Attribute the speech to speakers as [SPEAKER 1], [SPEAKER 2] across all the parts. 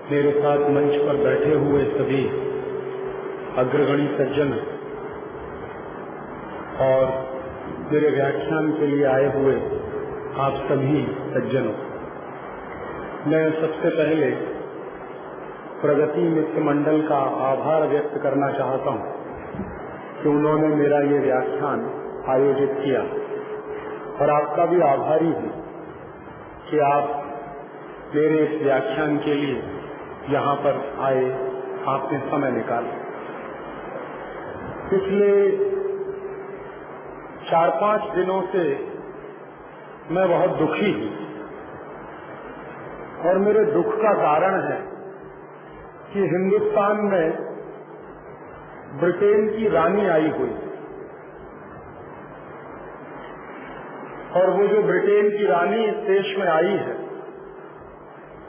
[SPEAKER 1] मेरे साथ मंच पर बैठे हुए सभी अग्रगणी सज्जन और मेरे व्याख्यान के लिए आए हुए आप सभी सज्जनों, मैं सबसे पहले प्रगति मित्र मंडल का आभार व्यक्त करना चाहता हूं कि उन्होंने मेरा ये व्याख्यान आयोजित किया और आपका भी आभारी हूं कि आप मेरे इस व्याख्यान के लिए यहाँ पर आए, आपने समय निकाला। पिछले 4-5 दिनों से मैं बहुत दुखी हूँ और मेरे दुख का कारण है कि हिंदुस्तान में ब्रिटेन की रानी आई हुई और वो जो ब्रिटेन की रानी इस देश में आई है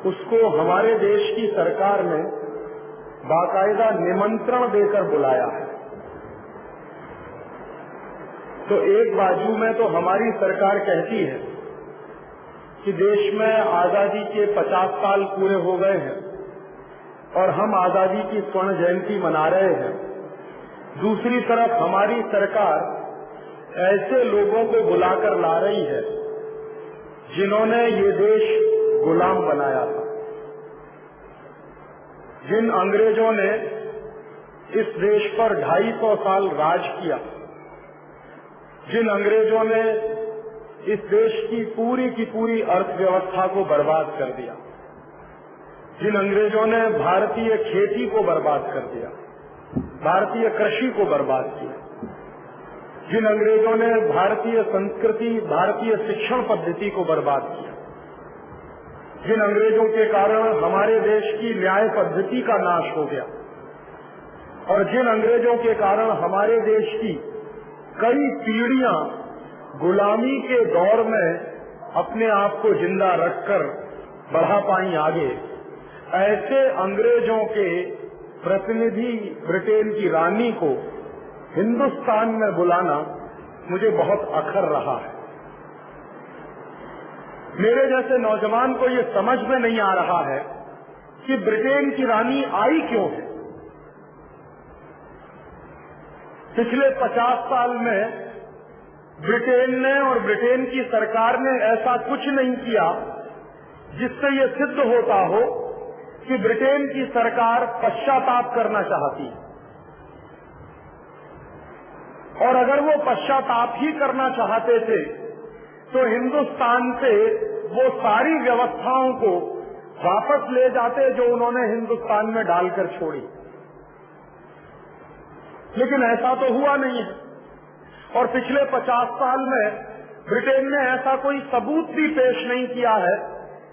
[SPEAKER 1] उसको हमारे देश की सरकार ने बाकायदा निमंत्रण देकर बुलाया है। तो एक बाजू में तो हमारी सरकार कहती है कि देश में आजादी के 50 साल पूरे हो गए हैं और हम आजादी की स्वर्ण जयंती मना रहे हैं। दूसरी तरफ हमारी सरकार ऐसे लोगों को बुलाकर ला रही है जिन्होंने ये देश गुलाम बनाया था, जिन अंग्रेजों ने इस देश पर 250 साल राज किया, जिन अंग्रेजों ने इस देश की पूरी अर्थव्यवस्था को बर्बाद कर दिया, जिन अंग्रेजों ने भारतीय खेती को बर्बाद कर दिया, भारतीय कृषि को बर्बाद किया, जिन अंग्रेजों ने भारतीय संस्कृति, भारतीय शिक्षण पद्धति को बर्बाद किया, जिन अंग्रेजों के कारण हमारे देश की न्याय पद्धति का नाश हो गया और जिन अंग्रेजों के कारण हमारे देश की कई पीढ़ियां गुलामी के दौर में अपने आप को जिंदा रखकर बढ़ा पाई आगे, ऐसे अंग्रेजों के प्रतिनिधि ब्रिटेन की रानी को हिंदुस्तान में बुलाना मुझे बहुत अखर रहा है। मेरे जैसे नौजवान को ये समझ में नहीं आ रहा है कि ब्रिटेन की रानी आई क्यों है। पिछले 50 साल में ब्रिटेन ने और ब्रिटेन की सरकार ने ऐसा कुछ नहीं किया जिससे ये सिद्ध होता हो कि ब्रिटेन की सरकार पश्चाताप करना चाहती है। और अगर वो पश्चाताप ही करना चाहते थे तो हिंदुस्तान से वो सारी व्यवस्थाओं को वापस ले जाते जो उन्होंने हिंदुस्तान में डालकर छोड़ी, लेकिन ऐसा तो हुआ नहीं है। और पिछले 50 साल में ब्रिटेन ने ऐसा कोई सबूत भी पेश नहीं किया है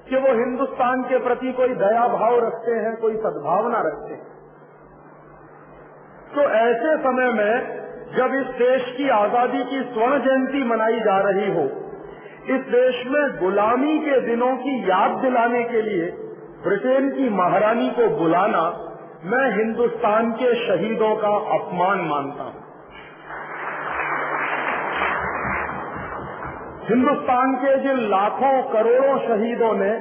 [SPEAKER 1] कि वो हिंदुस्तान के प्रति कोई दया भाव रखते हैं, कोई सद्भावना रखते हैं। तो ऐसे समय में जब इस देश की आजादी की स्वर्ण जयंती मनाई जा रही हो, इस देश में गुलामी के दिनों की याद दिलाने के लिए ब्रिटेन की महारानी को बुलाना मैं हिंदुस्तान के शहीदों का अपमान मानता हूं। हिंदुस्तान के जिन लाखों करोड़ों शहीदों ने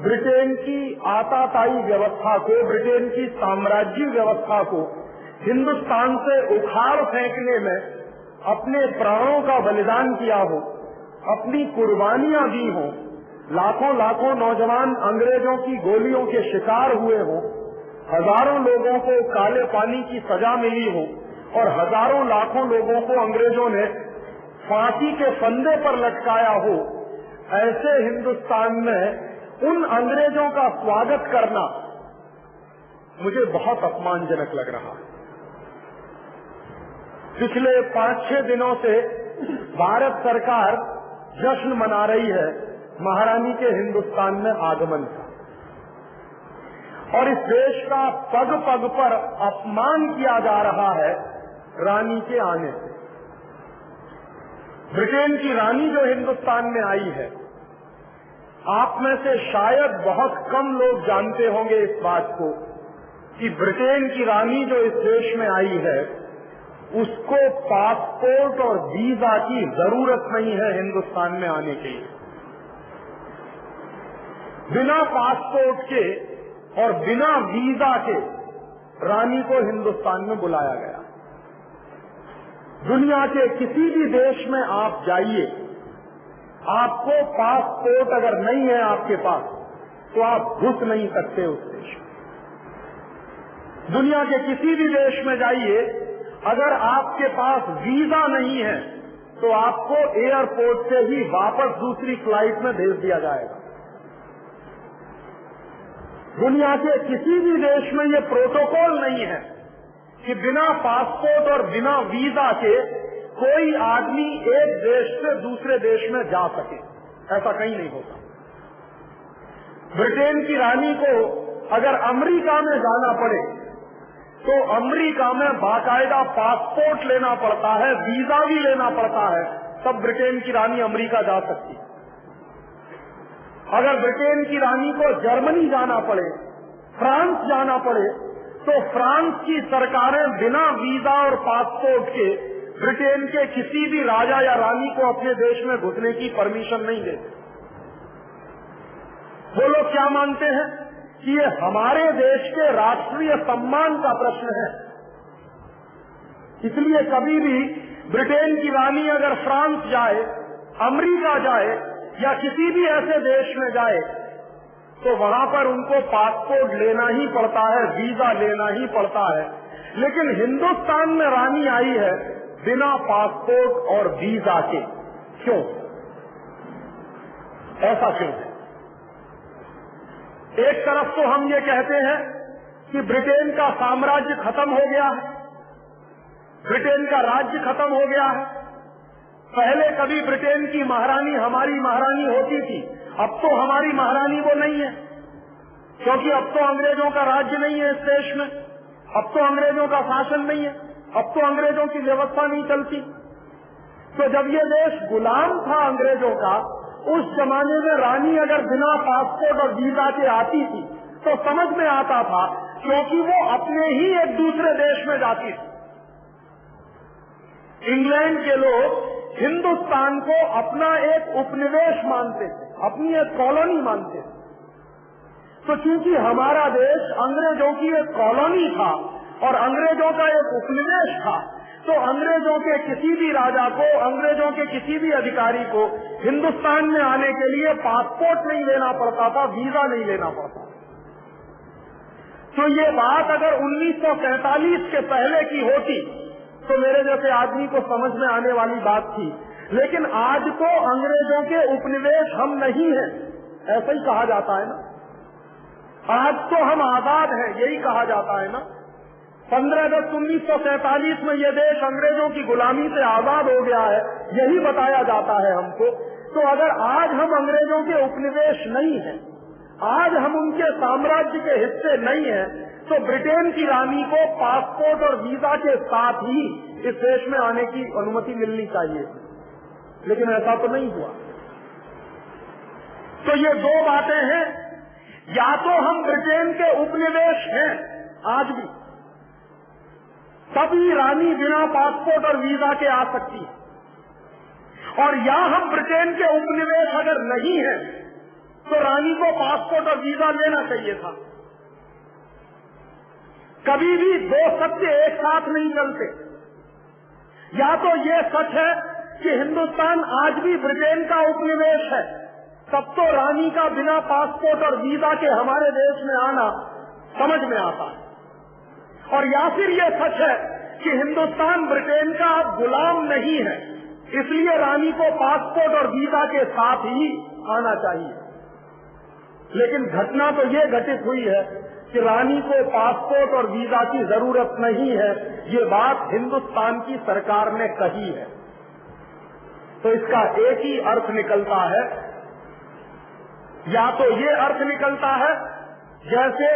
[SPEAKER 1] ब्रिटेन की आताताई व्यवस्था को, ब्रिटेन की साम्राज्य व्यवस्था को हिंदुस्तान से उखाड़ फेंकने में अपने प्राणों का बलिदान किया हो, अपनी कुर्बानियां दी हों, लाखों नौजवान अंग्रेजों की गोलियों के शिकार हुए हों, हजारों लोगों को काले पानी की सजा मिली हो और हजारों लाखों लोगों को अंग्रेजों ने फांसी के फंदे पर लटकाया हो, ऐसे हिंदुस्तान में उन अंग्रेजों का स्वागत करना मुझे बहुत अपमानजनक लग रहा है। पिछले 5-6 दिनों से भारत सरकार जश्न मना रही है महारानी के हिंदुस्तान में आगमन का और इस देश का पग पग पर अपमान किया जा रहा है रानी के आने से। ब्रिटेन की रानी जो हिंदुस्तान में आई है, आप में से शायद बहुत कम लोग जानते होंगे इस बात को कि ब्रिटेन की रानी जो इस देश में आई है उसको पासपोर्ट और वीजा की जरूरत नहीं है हिंदुस्तान में आने के लिए। बिना पासपोर्ट के और बिना वीजा के रानी को हिंदुस्तान में बुलाया गया। दुनिया के किसी भी देश में आप जाइए, आपको पासपोर्ट अगर नहीं है आपके पास तो आप घुस नहीं सकते उस देश में। दुनिया के किसी भी देश में जाइए, अगर आपके पास वीजा नहीं है तो आपको एयरपोर्ट से ही वापस दूसरी फ्लाइट में भेज दिया जाएगा। दुनिया के किसी भी देश में ये प्रोटोकॉल नहीं है कि बिना पासपोर्ट और बिना वीजा के कोई आदमी एक देश से दूसरे देश में जा सके। ऐसा कहीं नहीं होता। ब्रिटेन की रानी को अगर अमेरिका में जाना पड़े तो अमेरिका में बाकायदा पासपोर्ट लेना पड़ता है, वीजा भी लेना पड़ता है, तब ब्रिटेन की रानी अमेरिका जा सकती है। अगर ब्रिटेन की रानी को जर्मनी जाना पड़े, फ्रांस जाना पड़े, तो फ्रांस की सरकारें बिना वीजा और पासपोर्ट के ब्रिटेन के किसी भी राजा या रानी को अपने देश में घुसने की परमिशन नहीं देते। वो लोग क्या मानते हैं कि ये हमारे देश के राष्ट्रीय सम्मान का प्रश्न है। इसलिए कभी भी ब्रिटेन की रानी अगर फ्रांस जाए, अमेरिका जाए या किसी भी ऐसे देश में जाए तो वहां पर उनको पासपोर्ट लेना ही पड़ता है, वीजा लेना ही पड़ता है। लेकिन हिंदुस्तान में रानी आई है बिना पासपोर्ट और वीजा के। क्यों? ऐसा क्यों है? एक तरफ तो हम ये कहते हैं कि ब्रिटेन का साम्राज्य खत्म हो गया है, ब्रिटेन का राज्य खत्म हो गया है। पहले कभी ब्रिटेन की महारानी हमारी महारानी होती थी, अब तो हमारी महारानी वो नहीं है, क्योंकि अब तो अंग्रेजों का राज्य नहीं है इस देश में, अब तो अंग्रेजों का शासन नहीं है, अब तो अंग्रेजों की व्यवस्था नहीं चलती। तो जब ये देश गुलाम था अंग्रेजों का, उस जमाने में रानी अगर बिना पासपोर्ट और वीजा के आती थी तो समझ में आता था, क्योंकि वो अपने ही एक दूसरे देश में जाती थी। इंग्लैंड के लोग हिंदुस्तान को अपना एक उपनिवेश मानते थे, अपनी एक कॉलोनी मानते थे। तो चूंकि हमारा देश अंग्रेजों की एक कॉलोनी था और अंग्रेजों का एक उपनिवेश था, तो अंग्रेजों के किसी भी राजा को, अंग्रेजों के किसी भी अधिकारी को हिंदुस्तान में आने के लिए पासपोर्ट नहीं लेना पड़ता था, वीजा नहीं लेना पड़ता। तो ये बात अगर 1947 के पहले की होती तो मेरे जैसे आदमी को समझ में आने वाली बात थी। लेकिन आज तो अंग्रेजों के उपनिवेश हम नहीं हैं, ऐसा ही कहा जाता है ना। आज तो हम आजाद हैं, यही कहा जाता है ना। 15 अगस्त 1947 में यह देश अंग्रेजों की गुलामी से आजाद हो गया है, यही बताया जाता है हमको। तो अगर आज हम अंग्रेजों के उपनिवेश नहीं हैं, आज हम उनके साम्राज्य के हिस्से नहीं हैं, तो ब्रिटेन की रानी को पासपोर्ट और वीजा के साथ ही इस देश में आने की अनुमति मिलनी चाहिए। लेकिन ऐसा तो नहीं हुआ। तो ये दो बातें हैं, या तो हम ब्रिटेन के उपनिवेश हैं आज भी, तभी रानी बिना पासपोर्ट और वीजा के आ सकती है, और या हम ब्रिटेन के उपनिवेश अगर नहीं है तो रानी को पासपोर्ट और वीजा लेना चाहिए था। कभी भी दो सत्य एक साथ नहीं चलते। या तो ये सच है कि हिंदुस्तान आज भी ब्रिटेन का उपनिवेश है, तब तो रानी का बिना पासपोर्ट और वीजा के हमारे देश में आना समझ में आता है। और या फिर ये सच है कि हिंदुस्तान ब्रिटेन का गुलाम नहीं है, इसलिए रानी को पासपोर्ट और वीजा के साथ ही आना चाहिए। लेकिन घटना तो ये घटित हुई है कि रानी को पासपोर्ट और वीजा की जरूरत नहीं है, ये बात हिंदुस्तान की सरकार ने कही है। तो इसका एक ही अर्थ निकलता है, या तो ये अर्थ निकलता है जैसे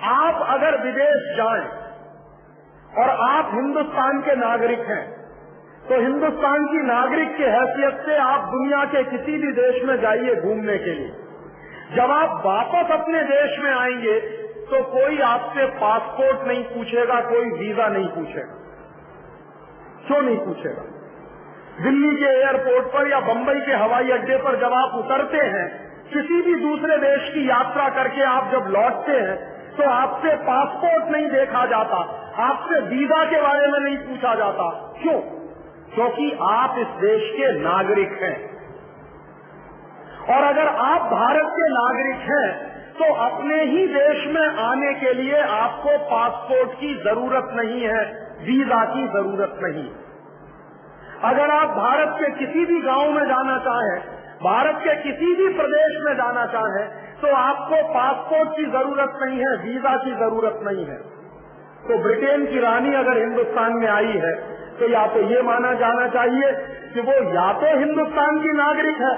[SPEAKER 1] आप अगर विदेश जाएं और आप हिंदुस्तान के नागरिक हैं, तो हिंदुस्तान की नागरिक की हैसियत से आप दुनिया के किसी भी देश में जाइए घूमने के लिए। जब आप वापस अपने देश में आएंगे तो कोई आपसे पासपोर्ट नहीं पूछेगा, कोई वीजा नहीं पूछेगा। क्यों नहीं पूछेगा? दिल्ली के एयरपोर्ट पर या बंबई के हवाई अड्डे पर जब आप उतरते हैं किसी भी दूसरे देश की यात्रा करके आप जब लौटते हैं तो आपसे पासपोर्ट नहीं देखा जाता, आपसे वीजा के बारे में नहीं पूछा जाता। क्यों? क्योंकि आप इस देश के नागरिक हैं। और अगर आप भारत के नागरिक हैं तो अपने ही देश में आने के लिए आपको पासपोर्ट की जरूरत नहीं है, वीजा की जरूरत नहीं। अगर आप भारत के किसी भी गांव में जाना चाहें, भारत के किसी भी प्रदेश में जाना चाहें, तो आपको पासपोर्ट की जरूरत नहीं है, वीजा की जरूरत नहीं है। तो ब्रिटेन की रानी अगर हिंदुस्तान में आई है तो या तो ये माना जाना चाहिए कि वो या तो हिंदुस्तान की नागरिक है,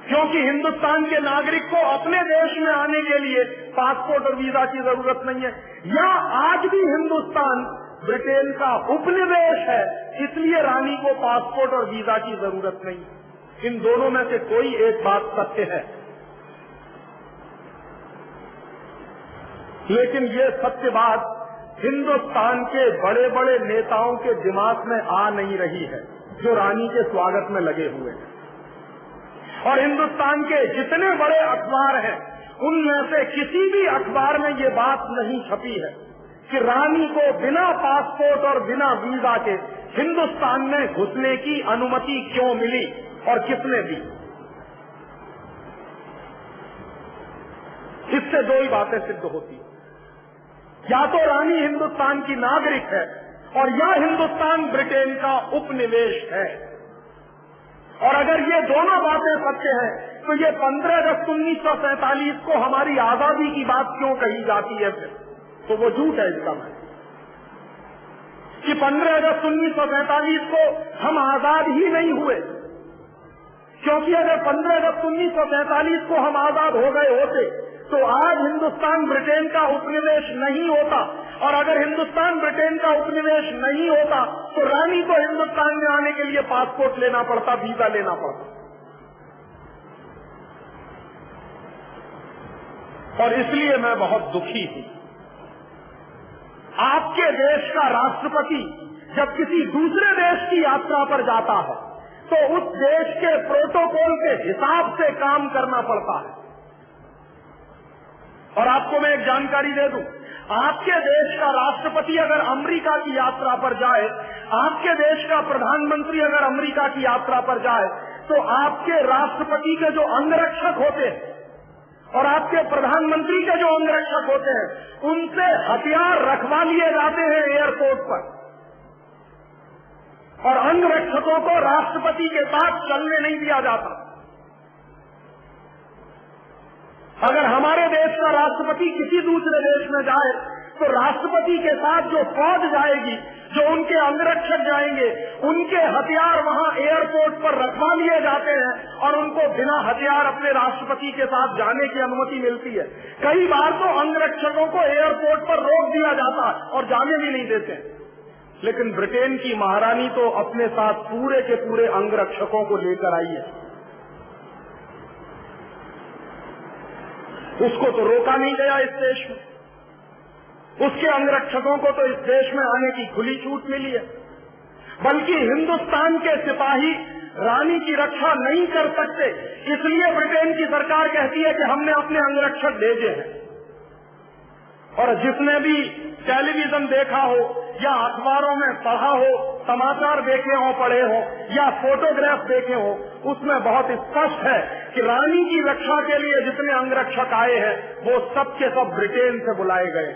[SPEAKER 1] क्योंकि हिंदुस्तान के नागरिक को अपने देश में आने के लिए पासपोर्ट और वीजा की जरूरत नहीं है, या आज भी हिंदुस्तान ब्रिटेन का उपनिवेश है, इसलिए रानी को पासपोर्ट और वीजा की जरूरत नहीं। इन दोनों में से कोई एक बात सत्य है, लेकिन ये सत्य बात हिंदुस्तान के बड़े बड़े नेताओं के दिमाग में आ नहीं रही है, जो रानी के स्वागत में लगे हुए हैं। और हिंदुस्तान के जितने बड़े अखबार हैं, उनमें से किसी भी अखबार में ये बात नहीं छपी है कि रानी को बिना पासपोर्ट और बिना वीजा के हिंदुस्तान में घुसने की अनुमति क्यों मिली और किसने दी। इससे दो ही बातें सिद्ध होती, या तो रानी हिंदुस्तान की नागरिक है और या हिंदुस्तान ब्रिटेन का उपनिवेश है। और अगर ये दोनों बातें सत्य हैं तो ये 15 अगस्त 1947 को हमारी आजादी की बात क्यों कही जाती है फिर? तो वो झूठ है इसका मतलब कि 15 अगस्त 1947 को हम आजाद ही नहीं हुए, क्योंकि अगर 15 अगस्त 1947 को हम आजाद हो गए होते तो आज हिंदुस्तान ब्रिटेन का उपनिवेश नहीं होता, और अगर हिंदुस्तान ब्रिटेन का उपनिवेश नहीं होता तो रानी को हिंदुस्तान में आने के लिए पासपोर्ट लेना पड़ता, वीजा लेना पड़ता। और इसलिए मैं बहुत दुखी हूं। आपके देश का राष्ट्रपति जब किसी दूसरे देश की यात्रा पर जाता है तो उस देश के प्रोटोकॉल के हिसाब से काम करना पड़ता है। और आपको मैं एक जानकारी दे दूं, आपके देश का राष्ट्रपति अगर अमेरिका की यात्रा पर जाए, आपके देश का प्रधानमंत्री अगर अमेरिका की यात्रा पर जाए, तो आपके राष्ट्रपति के जो अंगरक्षक होते हैं और आपके प्रधानमंत्री के जो अंगरक्षक होते हैं, उनसे हथियार रखवा लिए जाते हैं एयरपोर्ट पर, और अंगरक्षकों को राष्ट्रपति के साथ चलने नहीं दिया जाता। अगर हमारे देश का राष्ट्रपति किसी दूसरे देश में जाए तो राष्ट्रपति के साथ जो फौज जाएगी, जो उनके अंगरक्षक जाएंगे, उनके हथियार वहां एयरपोर्ट पर रखवा लिए जाते हैं और उनको बिना हथियार अपने राष्ट्रपति के साथ जाने की अनुमति मिलती है। कई बार तो अंगरक्षकों को एयरपोर्ट पर रोक दिया जाता है और जाने भी नहीं देते। लेकिन ब्रिटेन की महारानी तो अपने साथ पूरे के पूरे अंगरक्षकों को लेकर आई है, उसको तो रोका नहीं गया इस देश में, उसके अंगरक्षकों को तो इस देश में आने की खुली छूट मिली है। बल्कि हिंदुस्तान के सिपाही रानी की रक्षा नहीं कर सकते, इसलिए ब्रिटेन की सरकार कहती है कि हमने अपने अंगरक्षक भेजे हैं। और जिसने भी टेलीविजन देखा हो या अखबारों में पढ़ा हो, समाचार देखे हो, पढ़े हो या फोटोग्राफ देखे हो, उसमें बहुत स्पष्ट है कि रानी की रक्षा के लिए जितने अंगरक्षक आए हैं वो सब के सब ब्रिटेन से बुलाए गए।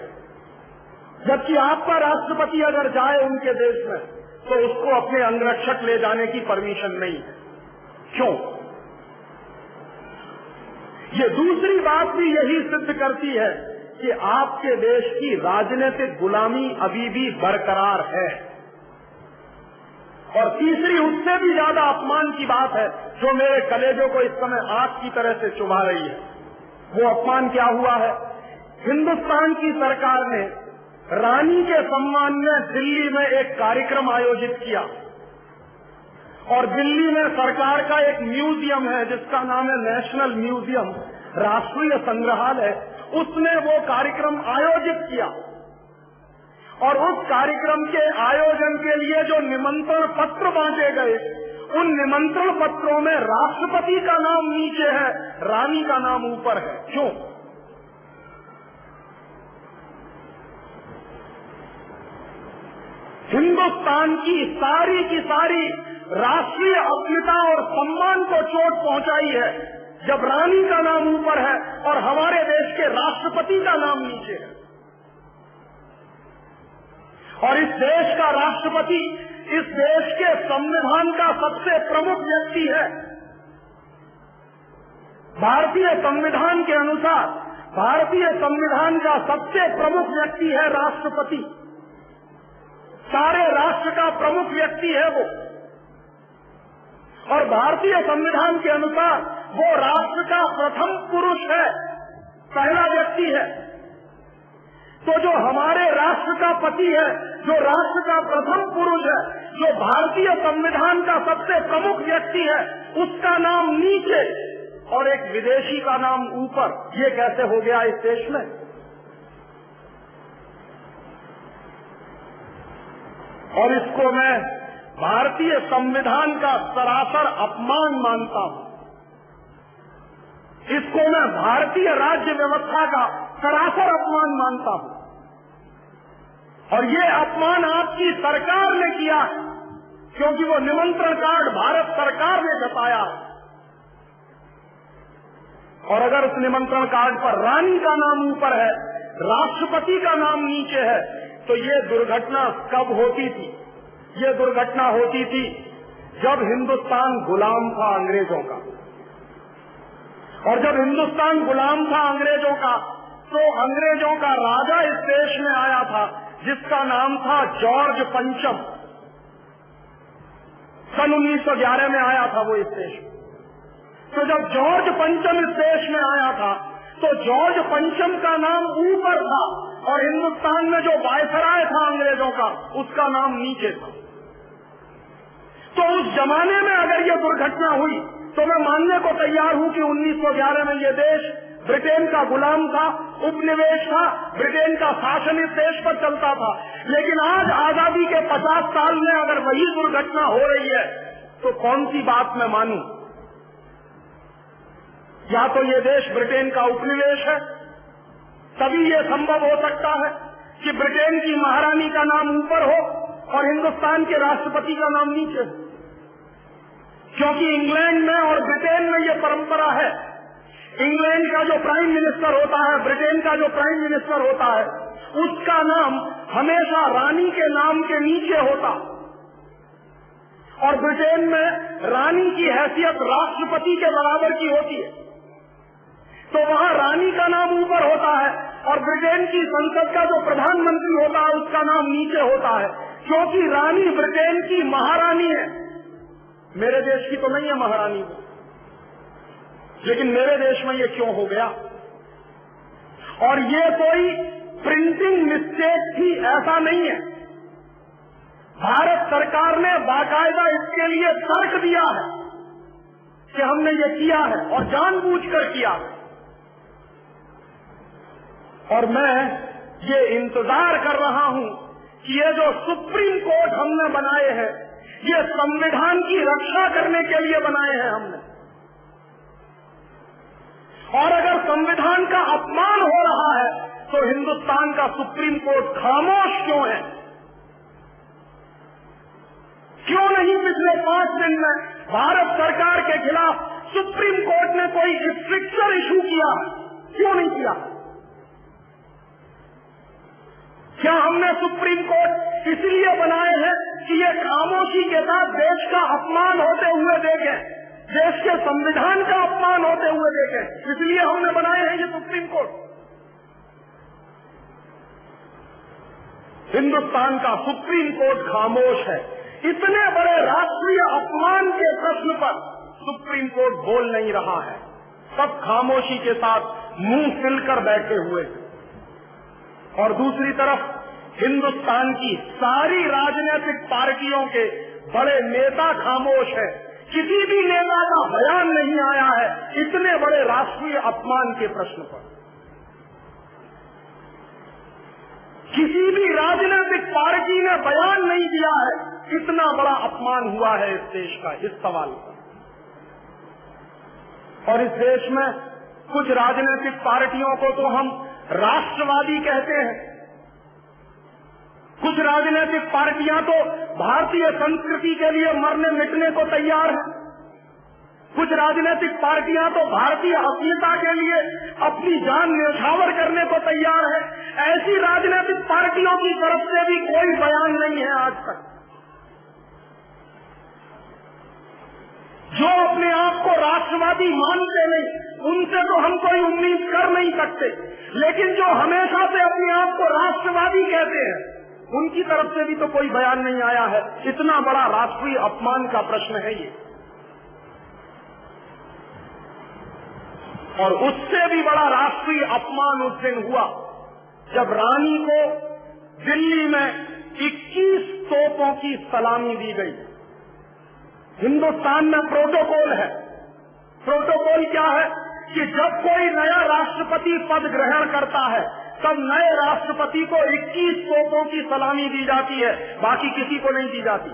[SPEAKER 1] जबकि आपका राष्ट्रपति अगर जाए उनके देश में तो उसको अपने अंगरक्षक ले जाने की परमिशन नहीं है। क्यों? ये दूसरी बात भी यही सिद्ध करती है कि आपके देश की राजनीतिक गुलामी अभी भी बरकरार है। और तीसरी, उससे भी ज्यादा अपमान की बात है जो मेरे कलेजों को इस समय आग की तरह से चुभा रही है। वो अपमान क्या हुआ है? हिंदुस्तान की सरकार ने रानी के सम्मान में दिल्ली में एक कार्यक्रम आयोजित किया, और दिल्ली में सरकार का एक म्यूजियम है जिसका नाम है नेशनल म्यूजियम, राष्ट्रीय संग्रहालय, उसने वो कार्यक्रम आयोजित किया। और उस कार्यक्रम के आयोजन के लिए जो निमंत्रण पत्र बांटे गए, उन निमंत्रण पत्रों में राष्ट्रपति का नाम नीचे है, रानी का नाम ऊपर है। क्यों? हिंदुस्तान की सारी राष्ट्रीय अस्मिता और सम्मान को चोट पहुंचाई है जब रानी का नाम ऊपर है और हमारे देश के राष्ट्रपति का नाम नीचे है। और इस देश का राष्ट्रपति इस देश के संविधान का सबसे प्रमुख व्यक्ति है। भारतीय संविधान के अनुसार भारतीय संविधान का सबसे प्रमुख व्यक्ति है राष्ट्रपति। सारे राष्ट्र का प्रमुख व्यक्ति है वो, और भारतीय संविधान के अनुसार वो राष्ट्र का प्रथम पुरुष है, पहला व्यक्ति है। तो जो हमारे राष्ट्र का पति है, जो राष्ट्र का प्रथम पुरुष है, जो भारतीय संविधान का सबसे प्रमुख व्यक्ति है, उसका नाम नीचे और एक विदेशी का नाम ऊपर, ये कैसे हो गया इस देश में? और इसको मैं भारतीय संविधान का सरासर अपमान मानता हूं। इसको मैं भारतीय राज्य व्यवस्था का सरासर अपमान मानता हूं। और ये अपमान आपकी सरकार ने किया है, क्योंकि वो निमंत्रण कार्ड भारत सरकार ने छपाया है। और अगर उस निमंत्रण कार्ड पर रानी का नाम ऊपर है, राष्ट्रपति का नाम नीचे है, तो ये दुर्घटना कब होती थी? ये दुर्घटना होती थी जब हिंदुस्तान गुलाम था अंग्रेजों का। और जब हिंदुस्तान गुलाम था अंग्रेजों का, तो अंग्रेजों का राजा इस देश में आया था जिसका नाम था जॉर्ज पंचम। सन 1911 में आया था वो इस देश में। तो जब जॉर्ज पंचम इस देश में आया था, तो जॉर्ज पंचम का नाम ऊपर था और हिंदुस्तान में जो वायसराय था अंग्रेजों का, उसका नाम नीचे था। तो उस जमाने में अगर ये दुर्घटना हुई तो मैं मानने को तैयार हूं कि 1911 में ये देश ब्रिटेन का गुलाम था, उपनिवेश था, ब्रिटेन का शासन इस देश पर चलता था। लेकिन आज आजादी के 50 साल में अगर वही दुर्घटना हो रही है तो कौन सी बात मैं मानूं? या तो ये देश ब्रिटेन का उपनिवेश है, तभी ये संभव हो सकता है कि ब्रिटेन की महारानी का नाम ऊपर हो और हिंदुस्तान के राष्ट्रपति का नाम नीचे हो। क्योंकि इंग्लैंड में और ब्रिटेन में ये परंपरा है, इंग्लैंड का जो प्राइम मिनिस्टर होता है, ब्रिटेन का जो प्राइम मिनिस्टर होता है, उसका नाम हमेशा रानी के नाम के नीचे होता। और ब्रिटेन में रानी की हैसियत राष्ट्रपति के बराबर की होती है, तो वहाँ रानी का नाम ऊपर होता है और ब्रिटेन की संसद का जो प्रधानमंत्री होता है उसका नाम नीचे होता है, क्योंकि रानी ब्रिटेन की महारानी है। मेरे देश की तो नहीं है महारानी, लेकिन मेरे देश में ये क्यों हो गया? और ये कोई प्रिंटिंग मिस्टेक थी ऐसा नहीं है। भारत सरकार ने बाकायदा इसके लिए तर्क दिया है कि हमने ये किया है और जानबूझकर किया है। और मैं ये इंतजार कर रहा हूं कि ये जो सुप्रीम कोर्ट हमने बनाए हैं, ये संविधान की रक्षा करने के लिए बनाए हैं हमने। और अगर संविधान का अपमान हो रहा है तो हिंदुस्तान का सुप्रीम कोर्ट खामोश क्यों है? क्यों नहीं पिछले 5 दिन में भारत सरकार के खिलाफ सुप्रीम कोर्ट ने कोई स्ट्रिक्चर इशू किया? क्यों नहीं किया? क्या हमने सुप्रीम कोर्ट इसलिए बनाए हैं कि ये खामोशी के साथ देश का अपमान होते हुए देखें, देश के संविधान का अपमान होते हुए देखें? इसलिए हमने बनाए हैं ये सुप्रीम कोर्ट। हिंदुस्तान का सुप्रीम कोर्ट खामोश है। इतने बड़े राष्ट्रीय अपमान के प्रश्न पर सुप्रीम कोर्ट बोल नहीं रहा है। सब खामोशी के साथ मुंह सिलकर बैठे हुए हैं। और दूसरी तरफ हिंदुस्तान की सारी राजनीतिक पार्टियों के बड़े नेता खामोश है। किसी भी नेता का बयान नहीं आया है इतने बड़े राष्ट्रीय अपमान के प्रश्न पर। किसी भी राजनीतिक पार्टी ने बयान नहीं दिया है। इतना बड़ा अपमान हुआ है इस देश का इस सवाल पर। और इस देश में कुछ राजनीतिक पार्टियों को तो हम राष्ट्रवादी कहते हैं, कुछ राजनीतिक पार्टियां तो भारतीय संस्कृति के लिए मरने मिटने को तैयार हैं, कुछ राजनीतिक पार्टियां तो भारतीय अस्मिता के लिए अपनी जान न्यौछावर करने को तैयार है। ऐसी राजनीतिक पार्टियों की तरफ से भी कोई बयान नहीं है आज तक। जो अपने आप को राष्ट्रवादी मानते नहीं, उनसे तो हम कोई उम्मीद कर नहीं सकते, लेकिन जो हमेशा से अपने आप को राष्ट्रवादी कहते हैं, उनकी तरफ से भी तो कोई बयान नहीं आया है। इतना बड़ा राष्ट्रीय अपमान का प्रश्न है ये। और उससे भी बड़ा राष्ट्रीय अपमान उस दिन हुआ जब रानी को दिल्ली में 21 तोपों की सलामी दी गई। हिंदुस्तान में प्रोटोकॉल है। प्रोटोकॉल क्या है कि जब कोई नया राष्ट्रपति पद ग्रहण करता है तब नए राष्ट्रपति को 21 तोपों की सलामी दी जाती है, बाकी किसी को नहीं दी जाती।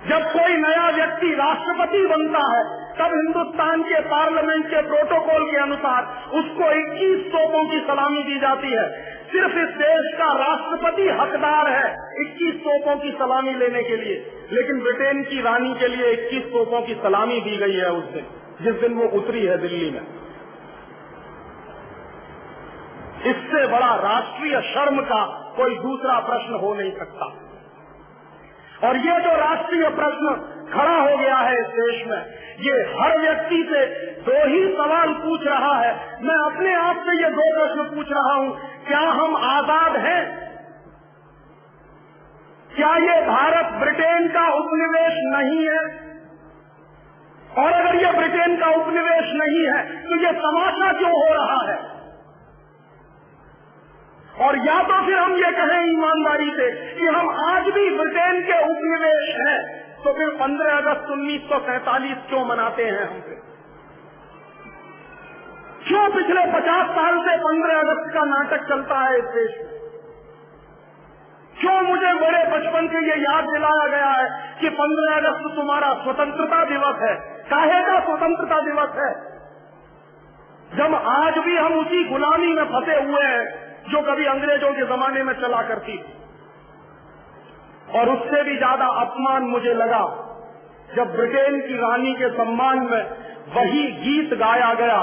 [SPEAKER 1] जब कोई नया व्यक्ति राष्ट्रपति बनता है तब हिंदुस्तान के पार्लियामेंट के प्रोटोकॉल के अनुसार उसको 21 तोपों की सलामी दी जाती है। सिर्फ इस देश का राष्ट्रपति हकदार है 21 तोपों की सलामी लेने के लिए, लेकिन ब्रिटेन की रानी के लिए 21 तोपों की सलामी दी गई है उस दिन, जिस दिन वो उतरी है दिल्ली में। इससे बड़ा राष्ट्रीय शर्म का कोई दूसरा प्रश्न हो नहीं सकता। और ये जो राष्ट्रीय प्रश्न खड़ा हो गया है इस देश में, ये हर व्यक्ति से दो ही सवाल पूछ रहा है। मैं अपने आप से ये दो प्रश्न पूछ रहा हूं, क्या हम आजाद हैं? क्या ये भारत ब्रिटेन का उपनिवेश नहीं है? और अगर ये ब्रिटेन का उपनिवेश नहीं है तो ये तमाशा क्यों हो रहा है? और या तो फिर हम ये कहें ईमानदारी से कि हम आज भी ब्रिटेन के उपनिवेश हैं, तो फिर 15 अगस्त 1947 क्यों मनाते हैं हम फिर? क्यों पिछले 50 साल से 15 अगस्त का नाटक चलता है इस देश में? क्यों मुझे बड़े बचपन से ये याद दिलाया गया है कि 15 अगस्त तुम्हारा स्वतंत्रता दिवस है? काहे का स्वतंत्रता दिवस है जब आज भी हम उसी गुलामी में फंसे हुए हैं जो कभी अंग्रेजों के जमाने में चला करती थी। और उससे भी ज्यादा अपमान मुझे लगा जब ब्रिटेन की रानी के सम्मान में वही गीत गाया गया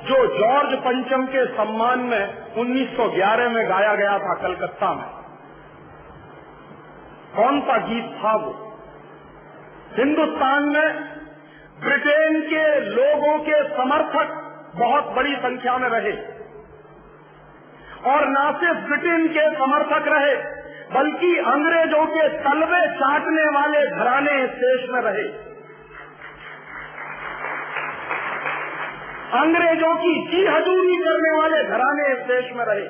[SPEAKER 1] जो जॉर्ज पंचम के सम्मान में 1911 में गाया गया था कलकत्ता में। कौन सा गीत था वो? हिंदुस्तान में ब्रिटेन के लोगों के समर्थक बहुत बड़ी संख्या में रहे, और न सिर्फ ब्रिटेन के समर्थक रहे बल्कि अंग्रेजों के तलवे चाटने वाले घराने इस देश में रहे। अंग्रेजों की जी हजूरी करने वाले घराने इस देश में रहे।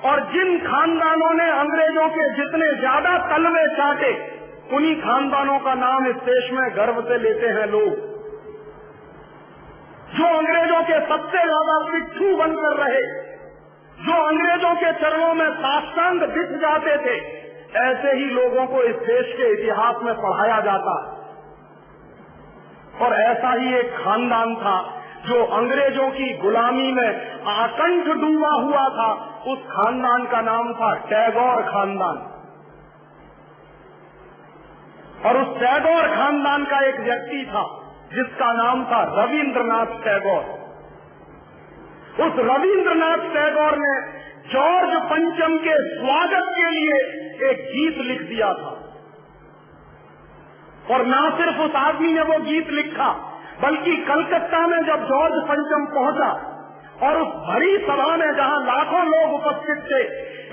[SPEAKER 1] और जिन खानदानों ने अंग्रेजों के जितने ज्यादा तलवे चाटे, उन्हीं खानदानों का नाम इस देश में गर्व से लेते हैं लोग। जो अंग्रेजों के सबसे ज्यादा पिट्ठू बनकर रहे, जो अंग्रेजों के चरणों में साष्टांग बिछ जाते थे, ऐसे ही लोगों को इस देश के इतिहास में पढ़ाया जाता। और ऐसा ही एक खानदान था जो अंग्रेजों की गुलामी में आकंठ डूबा हुआ था। उस खानदान का नाम था टैगोर खानदान। और उस टैगोर खानदान का एक व्यक्ति था जिसका नाम था रविंद्रनाथ टैगोर। उस रविंद्रनाथ टैगोर ने जॉर्ज पंचम के स्वागत के लिए एक गीत लिख दिया था। और न सिर्फ उस आदमी ने वो गीत लिखा, बल्कि कलकत्ता में जब जॉर्ज पंचम पहुंचा और उस भरी सभा में जहां लाखों लोग उपस्थित थे,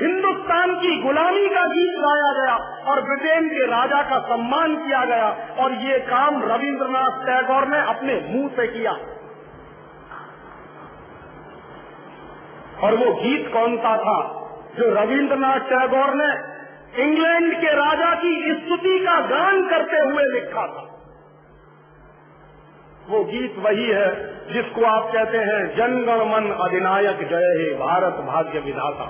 [SPEAKER 1] हिंदुस्तान की गुलामी का गीत गाया गया और ब्रिटेन के राजा का सम्मान किया गया। और ये काम रविंद्रनाथ टैगोर ने अपने मुंह से किया। और वो गीत कौन सा था जो रविंद्रनाथ टैगोर ने इंग्लैंड के राजा की स्तुति का गान करते हुए लिखा था? वो गीत वही है जिसको आप कहते हैं जनगण मन अधिनायक जय हे भारत भाग्य विधाता।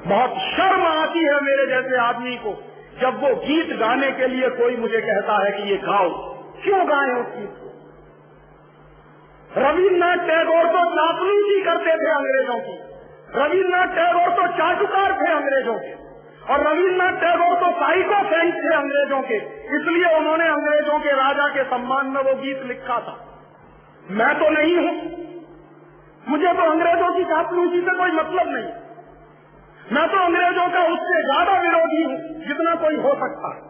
[SPEAKER 1] बहुत शर्म आती है मेरे जैसे आदमी को जब वो गीत गाने के लिए कोई मुझे कहता है कि ये गाओ। क्यों गाएं उस गीत को? रविन्द्रनाथ टैगोर तो चापलूसी करते थे अंग्रेजों की, रविन्द्रनाथ टैगोर तो चाटुकार थे अंग्रेजों के, और रविन्द्रनाथ टैगोर तो साइकोफेंट थे अंग्रेजों के। इसलिए उन्होंने अंग्रेजों के राजा के सम्मान में वो गीत लिखा था। मैं तो नहीं हूं, मुझे तो अंग्रेजों की चापलूसी से कोई मतलब नहीं। मैं तो अंग्रेजों का उससे ज्यादा विरोधी हूं जितना कोई हो सकता है।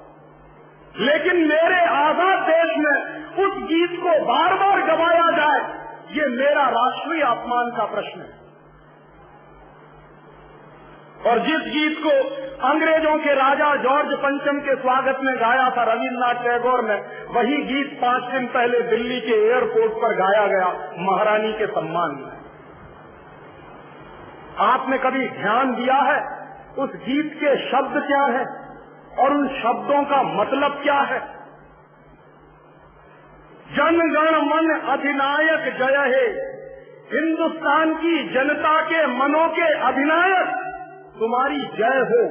[SPEAKER 1] लेकिन मेरे आजाद देश में उस गीत को बार बार गवाया जाए, ये मेरा राष्ट्रीय अपमान का प्रश्न है। और जिस गीत को अंग्रेजों के राजा जॉर्ज पंचम के स्वागत में गाया था रविन्द्रनाथ टैगोर ने, वही गीत 5 दिन पहले दिल्ली के एयरपोर्ट पर गाया गया महारानी के सम्मान में। आपने कभी ध्यान दिया है उस गीत के शब्द क्या है और उन शब्दों का मतलब क्या है? जनगण मन अधिनायक जय हे, हिंदुस्तान की जनता के मनों के अधिनायक तुम्हारी जय हो,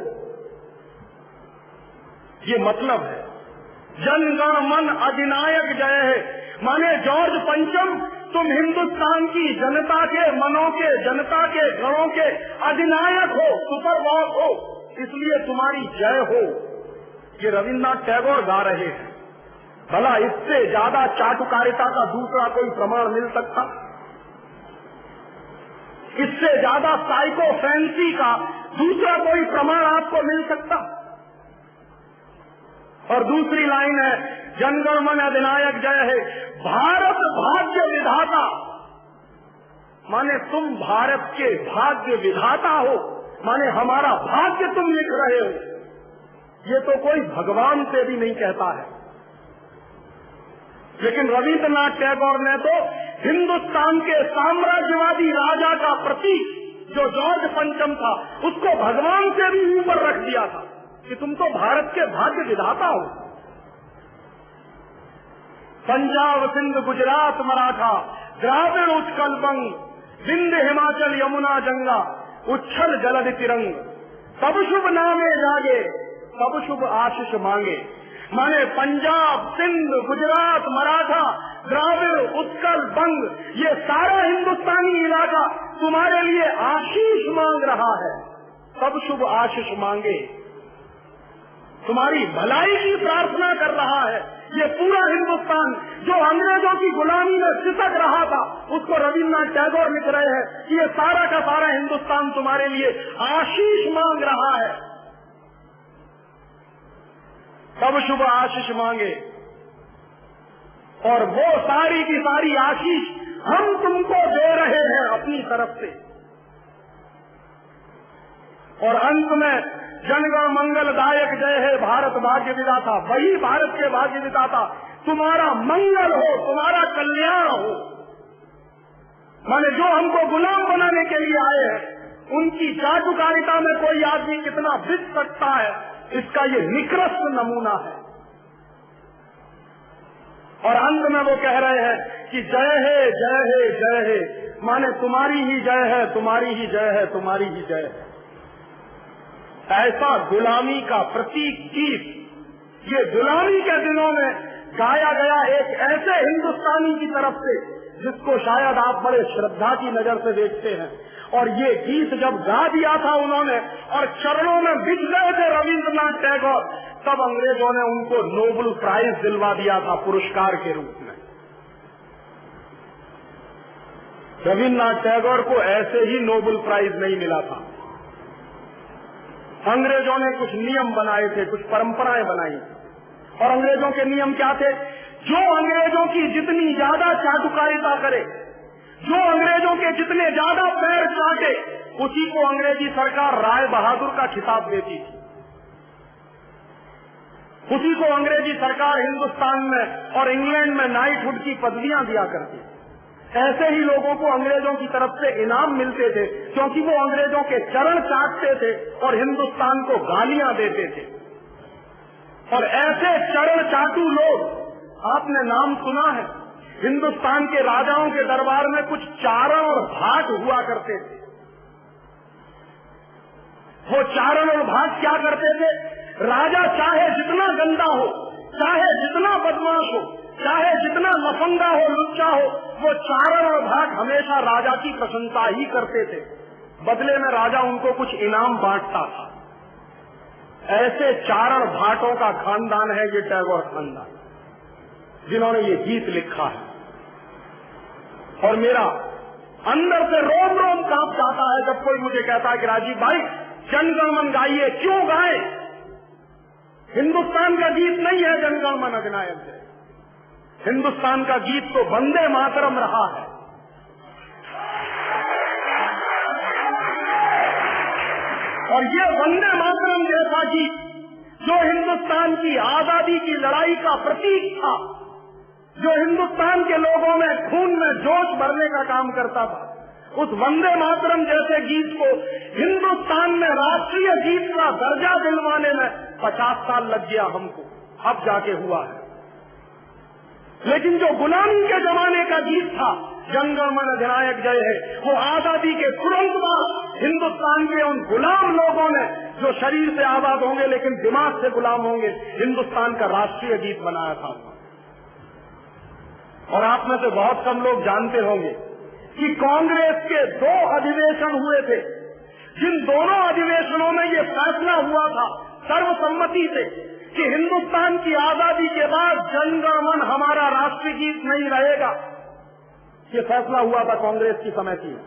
[SPEAKER 1] ये मतलब है। जनगण मन अधिनायक जय है माने जॉर्ज पंचम तुम हिंदुस्तान की जनता के मनों के, जनता के गणों के अधिनायक हो, सुपरबॉस हो, इसलिए तुम्हारी जय हो। ये रविन्द्रनाथ टैगोर गा रहे हैं। भला इससे ज्यादा चाटुकारिता का दूसरा कोई प्रमाण मिल सकता? इससे ज्यादा साइकोफेंसी का दूसरा कोई प्रमाण आपको मिल सकता? और दूसरी लाइन है जनगण मन अधिनायक जय है, भारत भाग्य विधाता, माने तुम भारत के भाग्य विधाता हो, माने हमारा भाग्य तुम लिख रहे हो। ये तो कोई भगवान से भी नहीं कहता है। लेकिन रविन्द्रनाथ टैगोर ने तो हिंदुस्तान के साम्राज्यवादी राजा का प्रतीक जो जॉर्ज पंचम था, उसको भगवान से भी ऊपर रख दिया था कि तुम तो भारत के भाग्य विधाता हो। पंजाब सिंध गुजरात मराठा द्राविड़ उत्कल बंग, विंध्य हिमाचल यमुना गंगा, उच्छल जलधि तिरंग, सब शुभ नामे जागे, सब शुभ आशीष मांगे। माने पंजाब सिंध गुजरात मराठा द्राविड़ उत्कल बंग, ये सारा हिंदुस्तानी इलाका तुम्हारे लिए आशीष मांग रहा है, सब शुभ आशीष मांगे, तुम्हारी भलाई की प्रार्थना कर रहा है। ये पूरा हिंदुस्तान जो अंग्रेजों की गुलामी में सिसक रहा था, उसको रविन्द्रनाथ टैगोर लिख रहे हैं कि ये सारा का सारा हिंदुस्तान तुम्हारे लिए आशीष मांग रहा है, सब शुभ आशीष मांगे। और वो सारी की सारी आशीष हम तुमको दे रहे हैं अपनी तरफ से। और अंत में जनगण मंगलदायक जय है भारत भाग्य विधाता, वही भारत के भाग्य विधाता तुम्हारा मंगल हो, तुम्हारा कल्याण हो। माने जो हमको गुलाम बनाने के लिए आए हैं, उनकी चाटुकारिता में कोई आदमी कितना बिक सकता है, इसका ये निकृष्ट नमूना है। और अंत में वो कह रहे हैं कि जय है जय है जय है, माने तुम्हारी ही जय है, तुम्हारी ही जय है, तुम्हारी ही जय है। ऐसा गुलामी का प्रतीक गीत ये गुलामी के दिनों में गाया गया एक ऐसे हिंदुस्तानी की तरफ से जिसको शायद आप बड़े श्रद्धा की नजर से देखते हैं। और ये गीत जब गा दिया था उन्होंने और चरणों में बिछ गए थे रविन्द्रनाथ टैगोर, तब अंग्रेजों ने उनको नोबेल प्राइज दिलवा दिया था पुरस्कार के रूप में। रविन्द्रनाथ टैगोर को ऐसे ही नोबेल प्राइज नहीं मिला था। अंग्रेजों ने कुछ नियम बनाए थे, कुछ परंपराएं बनाई, और अंग्रेजों के नियम क्या थे? जो अंग्रेजों की जितनी ज्यादा चाटुकारिता करे, जो अंग्रेजों के जितने ज्यादा पैर चाटे, उसी को अंग्रेजी सरकार राय बहादुर का खिताब देती थी। उसी को अंग्रेजी सरकार हिंदुस्तान में और इंग्लैंड में नाइटहुड की पदवियां दिया करती। ऐसे ही लोगों को अंग्रेजों की तरफ से इनाम मिलते थे, क्योंकि वो अंग्रेजों के चरण चाटते थे और हिंदुस्तान को गालियां देते थे। और ऐसे चरण चाटू लोग आपने नाम सुना है, हिंदुस्तान के राजाओं के दरबार में कुछ चारण और भाट हुआ करते थे। वो चारण और भाट क्या करते थे? राजा चाहे जितना गंदा हो, चाहे जितना बदमाश हो, चाहे जितना लफंगा हो, लुच्चा हो, वो चारण और भाट हमेशा राजा की प्रशंसा ही करते थे। बदले में राजा उनको कुछ इनाम बांटता था। ऐसे चारण भाटों का खानदान है ये टैगोर खानदान, जिन्होंने ये गीत लिखा है। और मेरा अंदर से रोम रोम कांप जाता है जब कोई मुझे कहता है कि राजीव भाई जनगण मन गाइए। क्यों गाए? हिंदुस्तान का गीत नहीं है जनगण मन अधिनायक जय। हिंदुस्तान का गीत तो वंदे मातरम रहा है। और ये वंदे मातरम जैसा गीत जो हिंदुस्तान की आजादी की लड़ाई का प्रतीक था, जो हिंदुस्तान के लोगों में खून में जोश भरने का काम करता था, उस वंदे मातरम जैसे गीत को हिंदुस्तान में राष्ट्रीय गीत का दर्जा दिलवाने में 50 साल लग गया हमको, अब जाके हुआ है। लेकिन जो गुलामी के जमाने का गीत था, जनगण मन अधिनायक जय है, वो आजादी के तुरंत बाद हिंदुस्तान के उन गुलाम लोगों ने, जो शरीर से आजाद होंगे लेकिन दिमाग से गुलाम होंगे, हिंदुस्तान का राष्ट्रीय गीत बनाया था। और आप में से बहुत कम लोग जानते होंगे कि कांग्रेस के 2 अधिवेशन हुए थे, जिन दोनों अधिवेशनों में ये फैसला हुआ था सर्वसम्मति से कि हिंदुस्तान की आजादी के बाद जनगण मन हमारा राष्ट्रीय गीत नहीं रहेगा। ये फैसला हुआ था कांग्रेस की समिति में।